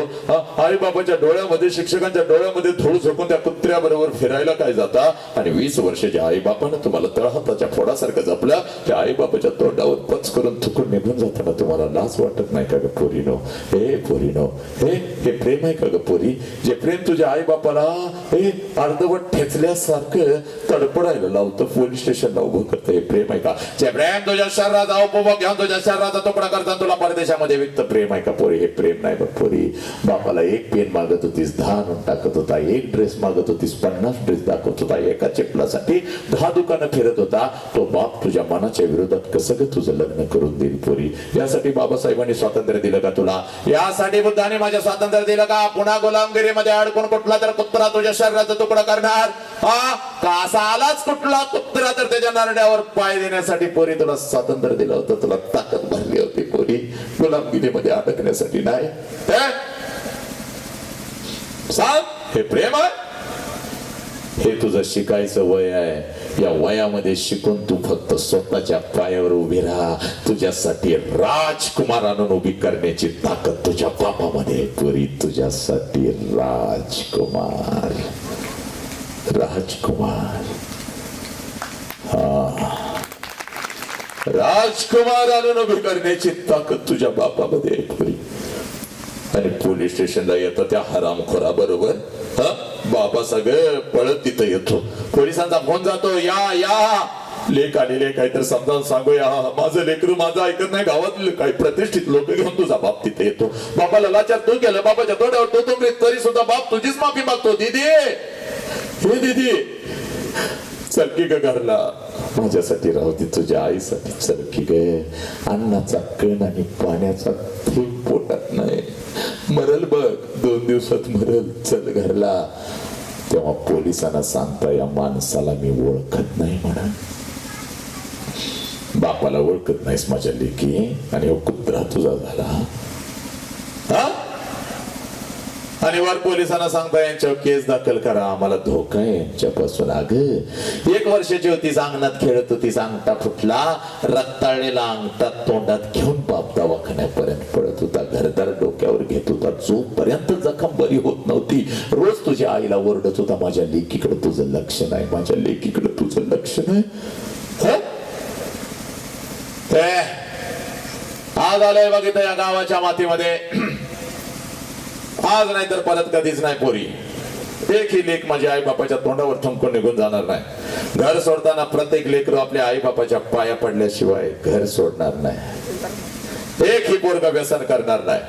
आई बाबाच्या डोळ्यामध्ये शिक्षकांच्या डोळ्यामध्ये धूळ झोकून त्या कुत्र्याबरोबर फिरायला काय जाता, आणि 20 वर्षाच्या आई बापानं तुम्हाला तळहाताच्या फोडासारखं जपलं, त्या आई बापाच्या तोंडावर पच करून थुकून निघून जाताना तुम्हाला लाज वाटत नाही का ग पोरीनो? हे पोरीनो, हे प्रेम आहे का ग पोरी? जे प्रेम तुझ्या आई बापाला हे अर्धवट ठेचल्यासारखं तडपडायला लावतं, पोलीस स्टेशनला उभं करतं, हे प्रेम आहे का? जे प्रेम तुझ्या शरीराचा उपभोग घेऊन तुझ्या शरीराचा तुकडा करताना तुला परदेशामध्ये विकत प्रेम आहे का पोरी? हे प्रेम नाही बघ पोरी. बापाला 1 पेन मागत होतीस 10 आणून टाकत होता, 1 ड्रेस मागत होतीस 50 ड्रेस दाखवत होता, एका चपलासाठी 10 दुकानं फिरत होता. तो बाप तुझ्या मनाच्या विरोधात कसं ग तुझं लग्न करून देईल पोरी? यासाठी बाबासाहेबांनी स्वातंत्र्य दिलं का तुला? यासाठी बुद्धाने माझ्या स्वातंत्र्य दिलं का? पुन्हा गुलामगिरीमध्ये अडकून कुठला तर कुत्रा तुझ्या शरीराचा तुकडा करणार? का असा आलाच कुठला कुत्रा तर त्याच्या नारड्यावर पाय देण्यासाठी पोरी तुला स्वातंत्र्य दिलं होतं, तुला ताकद भरली होती पोरी, गुलामगिरीमध्ये अडकण्यासाठी नाही. सांग, हे प्रेम आहे? हे तुझं शिकायचं वय आहे. या वयामध्ये शिकून तू फक्त स्वतःच्या पायावर उभी राहा. तुझ्यासाठी राजकुमार आणून उभी करण्याची ताकद तुझ्या बापामध्ये आहे पोरी. तुझ्यासाठी राजकुमार, राजकुमार, राजकुमार आणून उभी करण्याची ताकद तुझ्या बापामध्ये आहे पोरी. आणि पोलीस स्टेशनला येतं त्या हरामखोरा बरोबर बाबा सगळं पळत तिथं येतो. पोलिसांचा फोन जातो, या या लेख आलेले काहीतरी समजावून सांगूया, माझं लेकरू माझं ऐकत नाही, गावातले काही प्रतिष्ठित लोक घेऊन तुझा बाप तिथे येतो. बापाला लाचार तू केलं, बापाच्या तोंडावर तो तरी सुद्धा बाप तुझीच माफी मागतो. दीदी, हे दीदी चलकी ग घरला, माझ्यासाठी राहू दे, तुझ्या आईसाठी चलकी ग. अन्नाचा कण आणि पाण्याचा थेंब पोटात नाही, मरल बघ, 2 दिवसात मरल, चल घरला. तेव्हा पोलिसांना सांगता, या माणसाला मी ओळखत नाही म्हणा. बापाला ओळखत नाहीस माझ्या लेकी, आणि हो कुत्रा तुझा झाला. आणि वर पोलिसांना सांगता, यांच्यावर केस दाखल करा, आम्हाला धोका आहे यांच्यापासून. अगं 1 वर्षाची होतीस, अंगणात खेळत होतीस, अंगठा फुटला, रक्ताळलेला अंगठा तोंडात घेऊन बाप दवाखान्यापर्यंत पडत होता, घरदार डोक्यावर घेत होता, जोपर्यंत जखम बरी होत नव्हती रोज तुझ्या आईला ओरडत होता, माझ्या लेकीकडे तुझं लक्ष नाही, माझ्या लेकीकडे तुझं लक्ष नाही. आज आलंय बघितलं या गावाच्या मातीमध्ये, आज नाही तर परत कधीच नाही पोरी. एकही लेख माझ्या आई बापाच्या तोंडावर थुंकून निघून जाणार नाही. घर सोडताना प्रत्येक लेकरू आपल्या आई बापाच्या पाया पडल्याशिवाय घर सोडणार नाही. एकही पोरगा व्यसन करणार नाही.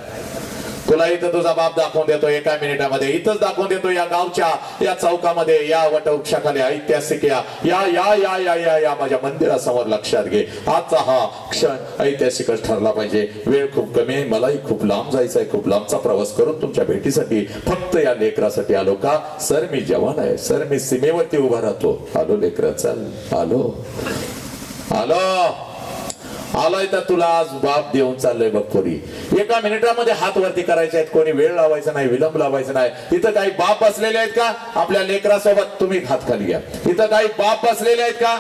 तुला इथं तुझा बाप दाखवून देतो एका मिनिटामध्ये, इथंच दाखवून देतो या गावच्या या चौकामध्ये, या वटवृक्षाखाली ऐतिहासिक या या या या या या या माझ्या मंदिरासमोर. लक्षात घे, आजचा हा क्षण ऐतिहासिकच ठरला पाहिजे. वेळ खूप कमी आहे, मलाही खूप लांब जायचं आहे, खूप लांबचा प्रवास करून तुमच्या भेटीसाठी फक्त या लेकरासाठी आलो का? सर मी जवान आहे सर, मी सीमेवरती उभा राहतो. आलो लेकरा, चल आलो आलो आलोय तर तुला आज बाप देऊन चाललोय बघ पोरी. एका मिनिटामध्ये हात वरती करायचे आहेत, कोणी वेळ लावायचा नाही, विलंब लावायचा नाही. इथं काही बाप बसलेले आहेत का? आपल्या लेकरासोबत तुम्ही हात खाली घ्या. इथं काही बाप बसलेले आहेत का?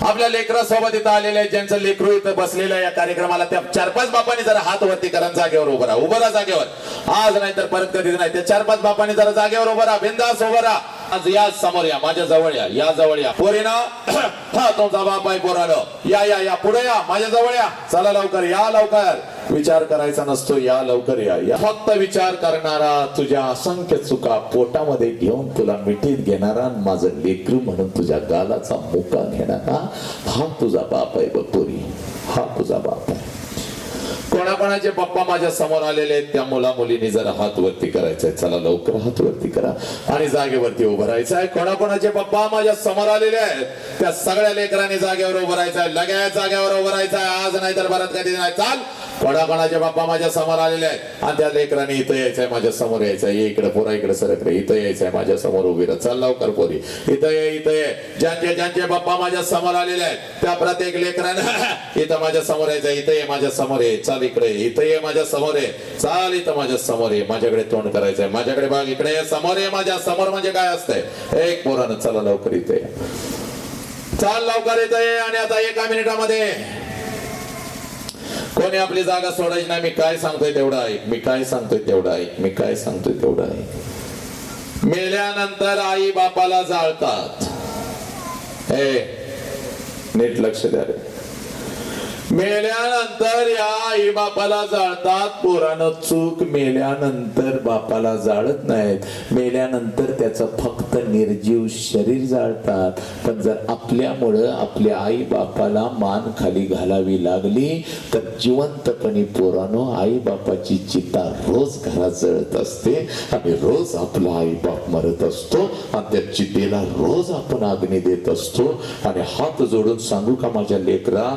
आपल्या लेकरासोबत इथं आलेले आहेत, ज्यांचं लेकरू इथं बसलेलं आहे या कार्यक्रमाला, त्या 4-5 बापांनी जरा हात वरती करा, जागेवर उभं राहा. उभं राहा जागेवर, आज नाही तर परत कधीच नाही. त्या 4-5 बापांनी जरा जागेवर उभं राहा, बिंदास उभं राहा. आज या समोर या, माझ्या जवळ या, या जवळ या पोरीनं हा तुमचा बाप आहे पोरानं, या या या पुढे या, माझ्या जवळ या, चला लवकर या, लवकर विचार करायचा नसतो, या लवकर या, या फक्त विचार करणारा, तुझ्या असंख्य चुका पोटामध्ये घेऊन तुला मिठीत घेणारा, माझं लेकरू म्हणून तुझ्या गालाचा मुका घेणारा, हा तुझा बाप आहे बघ पोरी, हा तुझा बाप आहे. कोणाकोणाचे पप्पा माझ्या समोर आलेले आहेत त्या मुला मुलींनी जरा हात वरती करायचंय, चला लवकर हात वरती करा आणि जागेवरती उभं राहायचं आहे. कोणाकोणाचे पप्पा माझ्या समोर आलेले आहेत त्या सगळ्या लेकरांनी जागेवर उभं राहायचं आहे, लगेच जागेवर उभं राहायचं आहे, आज नाही तर परत कधी नाही. चाल, कोणाकोणाचे पप्पा माझ्या समोर आलेले आहेत आणि त्या लेकरांनी इथं यायचंय, माझ्या समोर यायचंय, ये इकडे पोरा, इकडे सरक रे, इथं यायचंय, माझ्या समोर उभी राहा, चल लवकर पोरी, इथं ये, इथं ये. ज्यांचे ज्यांचे पप्पा माझ्या समोर आलेले आहेत त्या प्रत्येक लेकरांना इथं माझ्या समोर यायचंय, इथं ये, माझ्या समोर ये, चल इकडे, इथं ये, माझ्या समोर ये, चाल इथं माझ्या समोर ये, माझ्याकडे तोंड करायचंय, माझ्याकडे बघ, इकडे ये, समोर ये, माझ्या समोर म्हणजे काय असतंय, एक पोरानं चला लवकर इथे ये, चाल लवकर इथं ये. आणि आता 1 मिनिटामध्ये कोणी आपली जागा सोडायची नाही. मी काय सांगतोय तेवढं ऐक, मी काय सांगतोय तेवढं ऐक, मी काय सांगतोय तेवढं ऐक. मेल्यानंतर आई बापाला जाळतात, हे नीट लक्ष द्या रे. मेल्यानंतर या आई बापाला जाळतात. पोरानं चूक, मेल्यानंतर बापाला जाळत नाहीत, मेल्यानंतर त्याचं फक्त निर्जीव शरीर जाळतात. पण जर आपल्यामुळं आपल्या आई बापाला मान खाली घालावी लागली तर जिवंतपणी पोरानो आई बापाची चिता रोज घरात जळत असते आणि रोज आपला आई बाप मरत असतो आणि त्या चितेला रोज आपण अग्नी देत असतो. आणि हात जोडून सांगू का माझ्या लेकरा,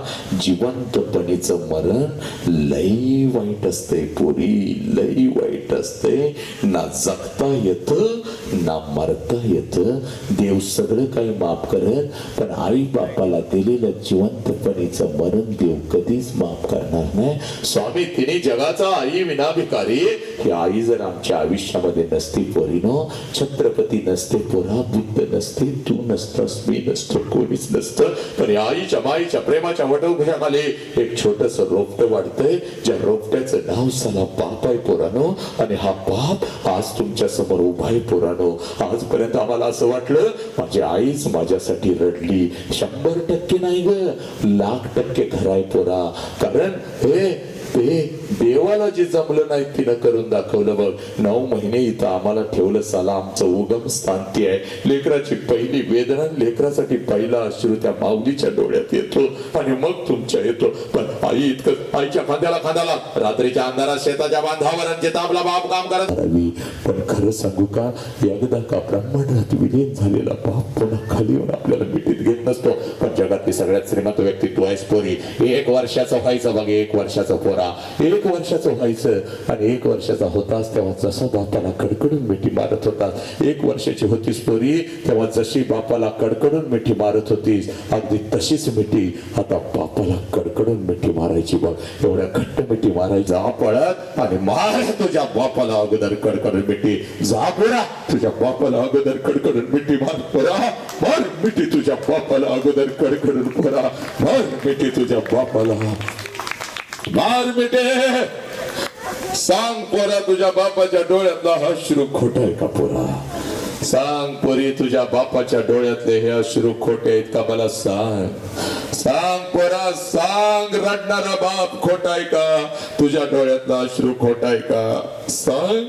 जिवंतपणीचं मरण लई वाईट असते पोरी, लई वाईट असते. ना जगता येतं ना मरता येतं. देव सगळं काही माफ करेल पण आई बापाला दिलेलं जिवंतपणीचं मरण देव कधीच माफ करणार नाही. स्वामी तिने जगाचा आई विना भिकारी, ही आई जर आमच्या आयुष्यामध्ये नसती पोरीनो, छत्रपती नसते पोरा, बुद्ध नसते, तू नसतास, मी नसतो, कोणीच नसतं. पण या आईच्या माईच्या प्रेमाच्या वटवृक्षाखाली एक छोटस रोपट वाढतंय, ज्या रोपट्याचं नाव साला बाप आहे पोरानो. आणि हा बाप आज तुमच्या समोर उभा आहे पोरानो. आजपर्यंत आम्हाला असं वाटलं माझी आईच माझ्यासाठी रडली, 100% नाही ग, 1,00,000% खरं आहे पोरा. कारण हे ते देवाला जे जमलं नाही तिनं करून दाखवलं बघ. 9 महिने इथं आम्हाला ठेवलं साला, आमचं उगम स्थान ती आहे. लेकराची पहिली वेदना, लेकरासाठी पहिला अश्रू त्या माऊलीच्या डोळ्यात येतो आणि मग तुमच्या येतो. पण आई इतकं आईच्या खांद्याला खांद्याला रात्रीच्या अंधारात शेताच्या बांधावर जिथं आपला बाप काम करत. पण खरं सांगू का, एकदा का ब्रह्मांडात विलीन झालेला बाप पुन्हा खाली येऊन आपल्याला मिठीत घेत नसतो. पण जगातली सगळ्यात श्रीमंत व्यक्तित्व आहेस पोरी. 1 वर्षाचं व्हायचं बघ, 1 वर्षाचं पोरा, 1 वर्षाचं व्हायचं आणि 1 वर्षाचा होतास तेव्हा जसा बापाला कडकडून मिठी मारत होता, 1 वर्षाची होतीस पोरी तेव्हा जशी बापाला कडकडून मिठी मारत होतीस अगदी तशीच मिठी आता बापाला कडकडून मिठी मारायची बघ. एवढ्या घट्ट मिठी मारायची. जा पळत आणि मार तुझ्या बापाला अगोदर कडकडून मिठी. जा पोरा, तुझ्या बापाला अगोदर कडकडून मिठी मार पोरा, मार मिठी तुझ्या बापाला अगोदर कडकडून पोरा, मार मिठी तुझ्या बापाला, मार मिठे. सांग पोरा, तुझ्या बापाच्या डोळ्यातला अश्रू खोटा आहे का पोरा? सांग पोरी, तुझ्या बापाच्या डोळ्यातले हे अश्रू खोटे आहेत का? मला सांग, सांग पोरा, सांग. रडणारा बाप खोटा आहे का? तुझ्या डोळ्यातला अश्रू खोटा आहे का? सांग,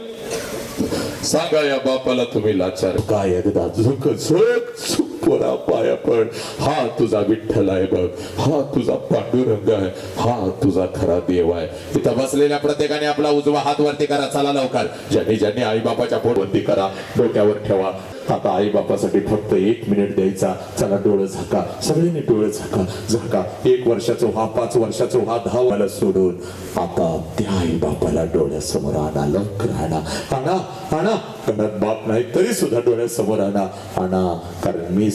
सांगा या बापाला तुम्ही लाचार काय? एकदा झुक झुक पोरा पाया पड. हा तुझा विठ्ठल आहे बघ, हा तुझा पांडुरंग आहे, हा तुझा खरा देव आहे. इथं बसलेल्या प्रत्येकाने आपला उजवा हात वरती करा, चला लवकर. ज्यांनी ज्यांनी आई बापाच्या पोटवरती करा, डोक्यावर ठेवा. आता आई बापासाठी फक्त 1 मिनिट द्यायचा. चला डोळं झाका, सगळ्यांनी डोळं झाका, झाका. 1 वर्षाचं व्हा, 5 वर्षाचं व्हा, 10 वाला सोडून आता त्या आई बापाला डोळ्यासमोर आणा, लवकर आणा, आणा, आणा. कणात बाप नाही तरी सुद्धा डोळ्यासमोर आणा, आणा. कारण मी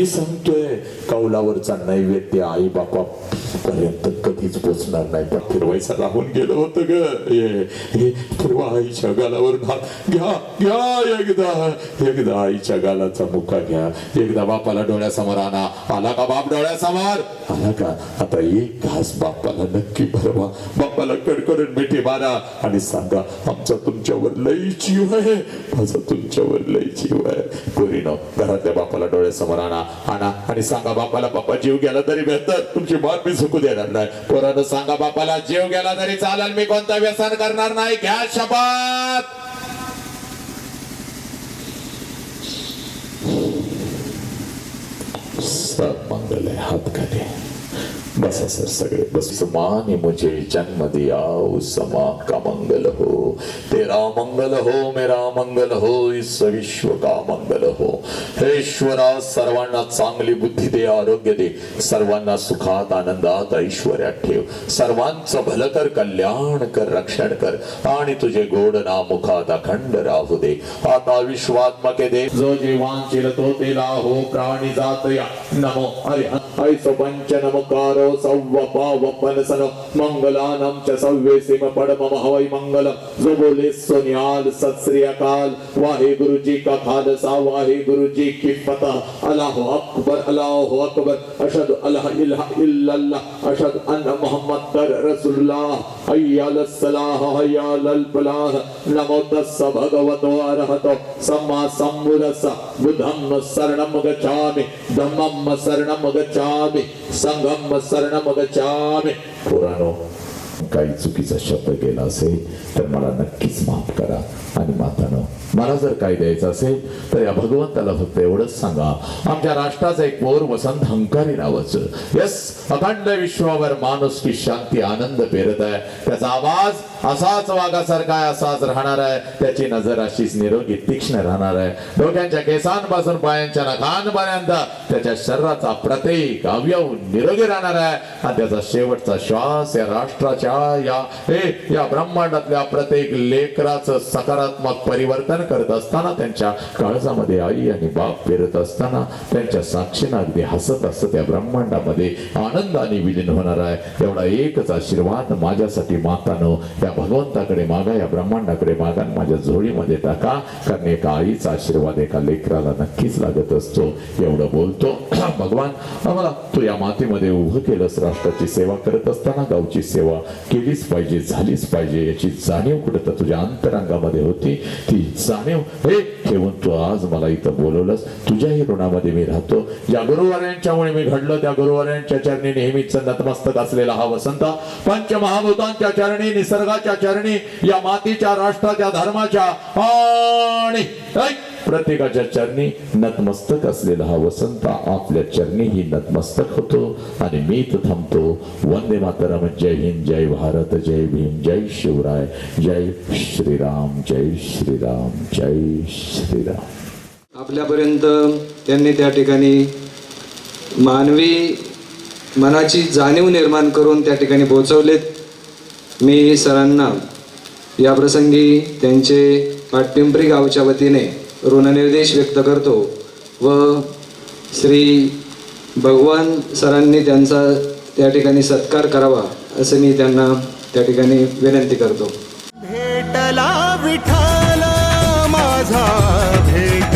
सांगतोय कौलावरचा नैवेद्य आई बापा पर्यंत कधीच पोचणार नाही, पण फिरवायचा राहून गेलं होतं ग. हे फिरवा आईच्या गालावरून हात घ्या घ्या, एकदा आईच्या गालाचा मुका घ्या, एकदा बापाला डोळ्यासमोर आणा. आला का बाप डोळ्यासमोर? आला का? आता एक घास बापाला नक्की भरवा, बापाला कडकडून मिठी मारा आणि सांगा आमचा तुमच्यावर लई जीव आहे, माझा तुमच्यावर लई जीव आहे. पोरीनो, घरातल्या बापाला डोळ्यासमोर आणा आणि सांगा बापाला, बापा जीव गेला तरी बेहतर, तुमची मान मी झुकू देणार नाही. पोरानं सांगा बापाला, जीव गेला तरी चालेल, मी कोणतं व्यसन करणार नाही. घ्या शपथ. सब मंगल है, हाथ खाली बसा सर, सगळे बस. माने मुझे जन्म दिया उस समा का मंगल हो, तेरा मंगल हो, मेरा मंगल हो, इस विश्व का मंगल हो. हे ईश्वरा, सर्वांना चांगली बुद्धी दे, आरोग्य दे, सर्वांना सुखात आनंदात ऐश्वर्यात ठेव, सर्वांचं भलं कर, कल्याण कर, रक्षण कर आणि तुझे गोड नाम मुखात अखंड राहू दे. आता विश्वात्मके दे, जो जीवांशील तो तेला हो, प्राणी जातया नमो हरिहंत ऐसो पंच नमकारो सव्वपावपनसन मंगलानम च सव्वेसिम पड़मम हवै मंगलम. जो बोले सोनियाल सत श्री अकाल. वाहे गुरु जी का खालसा, वाहे गुरु जी की फतह. अल्लाहु अकबर, अल्लाहु अकबर. अशहदु अल्ला इलाहा इल्लल्लाह, अशहदु अन्न मुहम्मद रसूलुल्लाह. हय्यल सलाह, हय्यल फलाह. नमो तस्स भगवतो अरहतो सम्मा सम्बुद्धस्स. बुद्धं शरणं गच्छामि, धम्मं शरणं गच्छामि, संघं शरणं गच्छामि. पुराणो, काही चुकीचा शब्द केला असेल तर मला नक्कीच माफ करा. आणि मातानो, मला जर काही द्यायचं असेल तर या भगवंताला फक्त एवढंच सांगा, आमच्या राष्ट्राचं एक पोर वसंत हंकारी नावाचं, यस, अखंड विश्वावर माणूस की शांती आनंद पेरत आहे. त्याचा आवाज असाच वाघासारखा आहे, असाच राहणार आहे. त्याची नजर अशीच निरोगी तीक्ष्ण राहणार आहे. डोक्यांच्या केसांपासून पायांच्या नखांपर्यंत त्याच्या शरीराचा प्रत्येक अवयव निरोगी राहणार आहे. आणि त्याचा शेवटचा श्वास या राष्ट्राच्या या ब्रह्मांडातल्या प्रत्येक लेकराचं सकारात्मक परिवर्तन करत असताना, त्यांच्या काळजामध्ये आई आणि बाप पेरत असताना, त्यांच्या साक्षीनं अगदी हसत हसत या ब्रह्मांडामध्ये आनंदाने विलीन होणार आहे. एवढा एकच आशीर्वाद माझ्यासाठी मातानो या भगवंताकडे मागा, या ब्रह्मांडाकडे मागा, माझ्या झोळीमध्ये टाका. कारण एका आईचा आशीर्वाद एका लेकराला नक्कीच लागत असतो. एवढं बोलतो. भगवान, आम्हाला तू या मातीमध्ये उभं केलंस, राष्ट्राची सेवा करत असताना गावची सेवा केलीच पाहिजे, झालीच पाहिजे याची जाणीव कुठं तर तुझ्या अंतरंगामध्ये होती. ती जाणीव हे ठेवून तू आज मला इथं बोलवलंस. तुझ्याही ऋणामध्ये मी राहतो. ज्या गुरुवाऱ्यांच्यामुळे मी घडलो त्या गुरुवाऱ्यांच्या चरणी नेहमीच नतमस्तक असलेला हा वसंत, पंचमहाभूतांच्या चरणी, निसर्गाच्या चरणी, या मातीच्या, राष्ट्राच्या, धर्माच्या आणि प्रत्येकाच्या चरणी नतमस्तक असलेला हा वसंत आपल्या चरणीही नतमस्तक होतो. आणि मी इथं थांबतो. वंदे मातरम. जय हिंद, जय भारत, जय भीम, जय शिवराय, जय श्रीराम, जय श्रीराम, जय श्रीराम. आपल्यापर्यंत त्यांनी त्या ठिकाणी मानवी मनाची जाणीव निर्माण करून त्या ठिकाणी पोहोचवलेत. मी सरांना या प्रसंगी त्यांचे पाटपिंपरी गावच्या वतीने ऋणनिर्देश व्यक्त करतो व श्री भगवान सरांनी त्यांचा त्या ठिकाणी सत्कार करावा असं मी त्यांना त्या ठिकाणी विनंती करतो. भेटला विठ्ठल माझा, भेट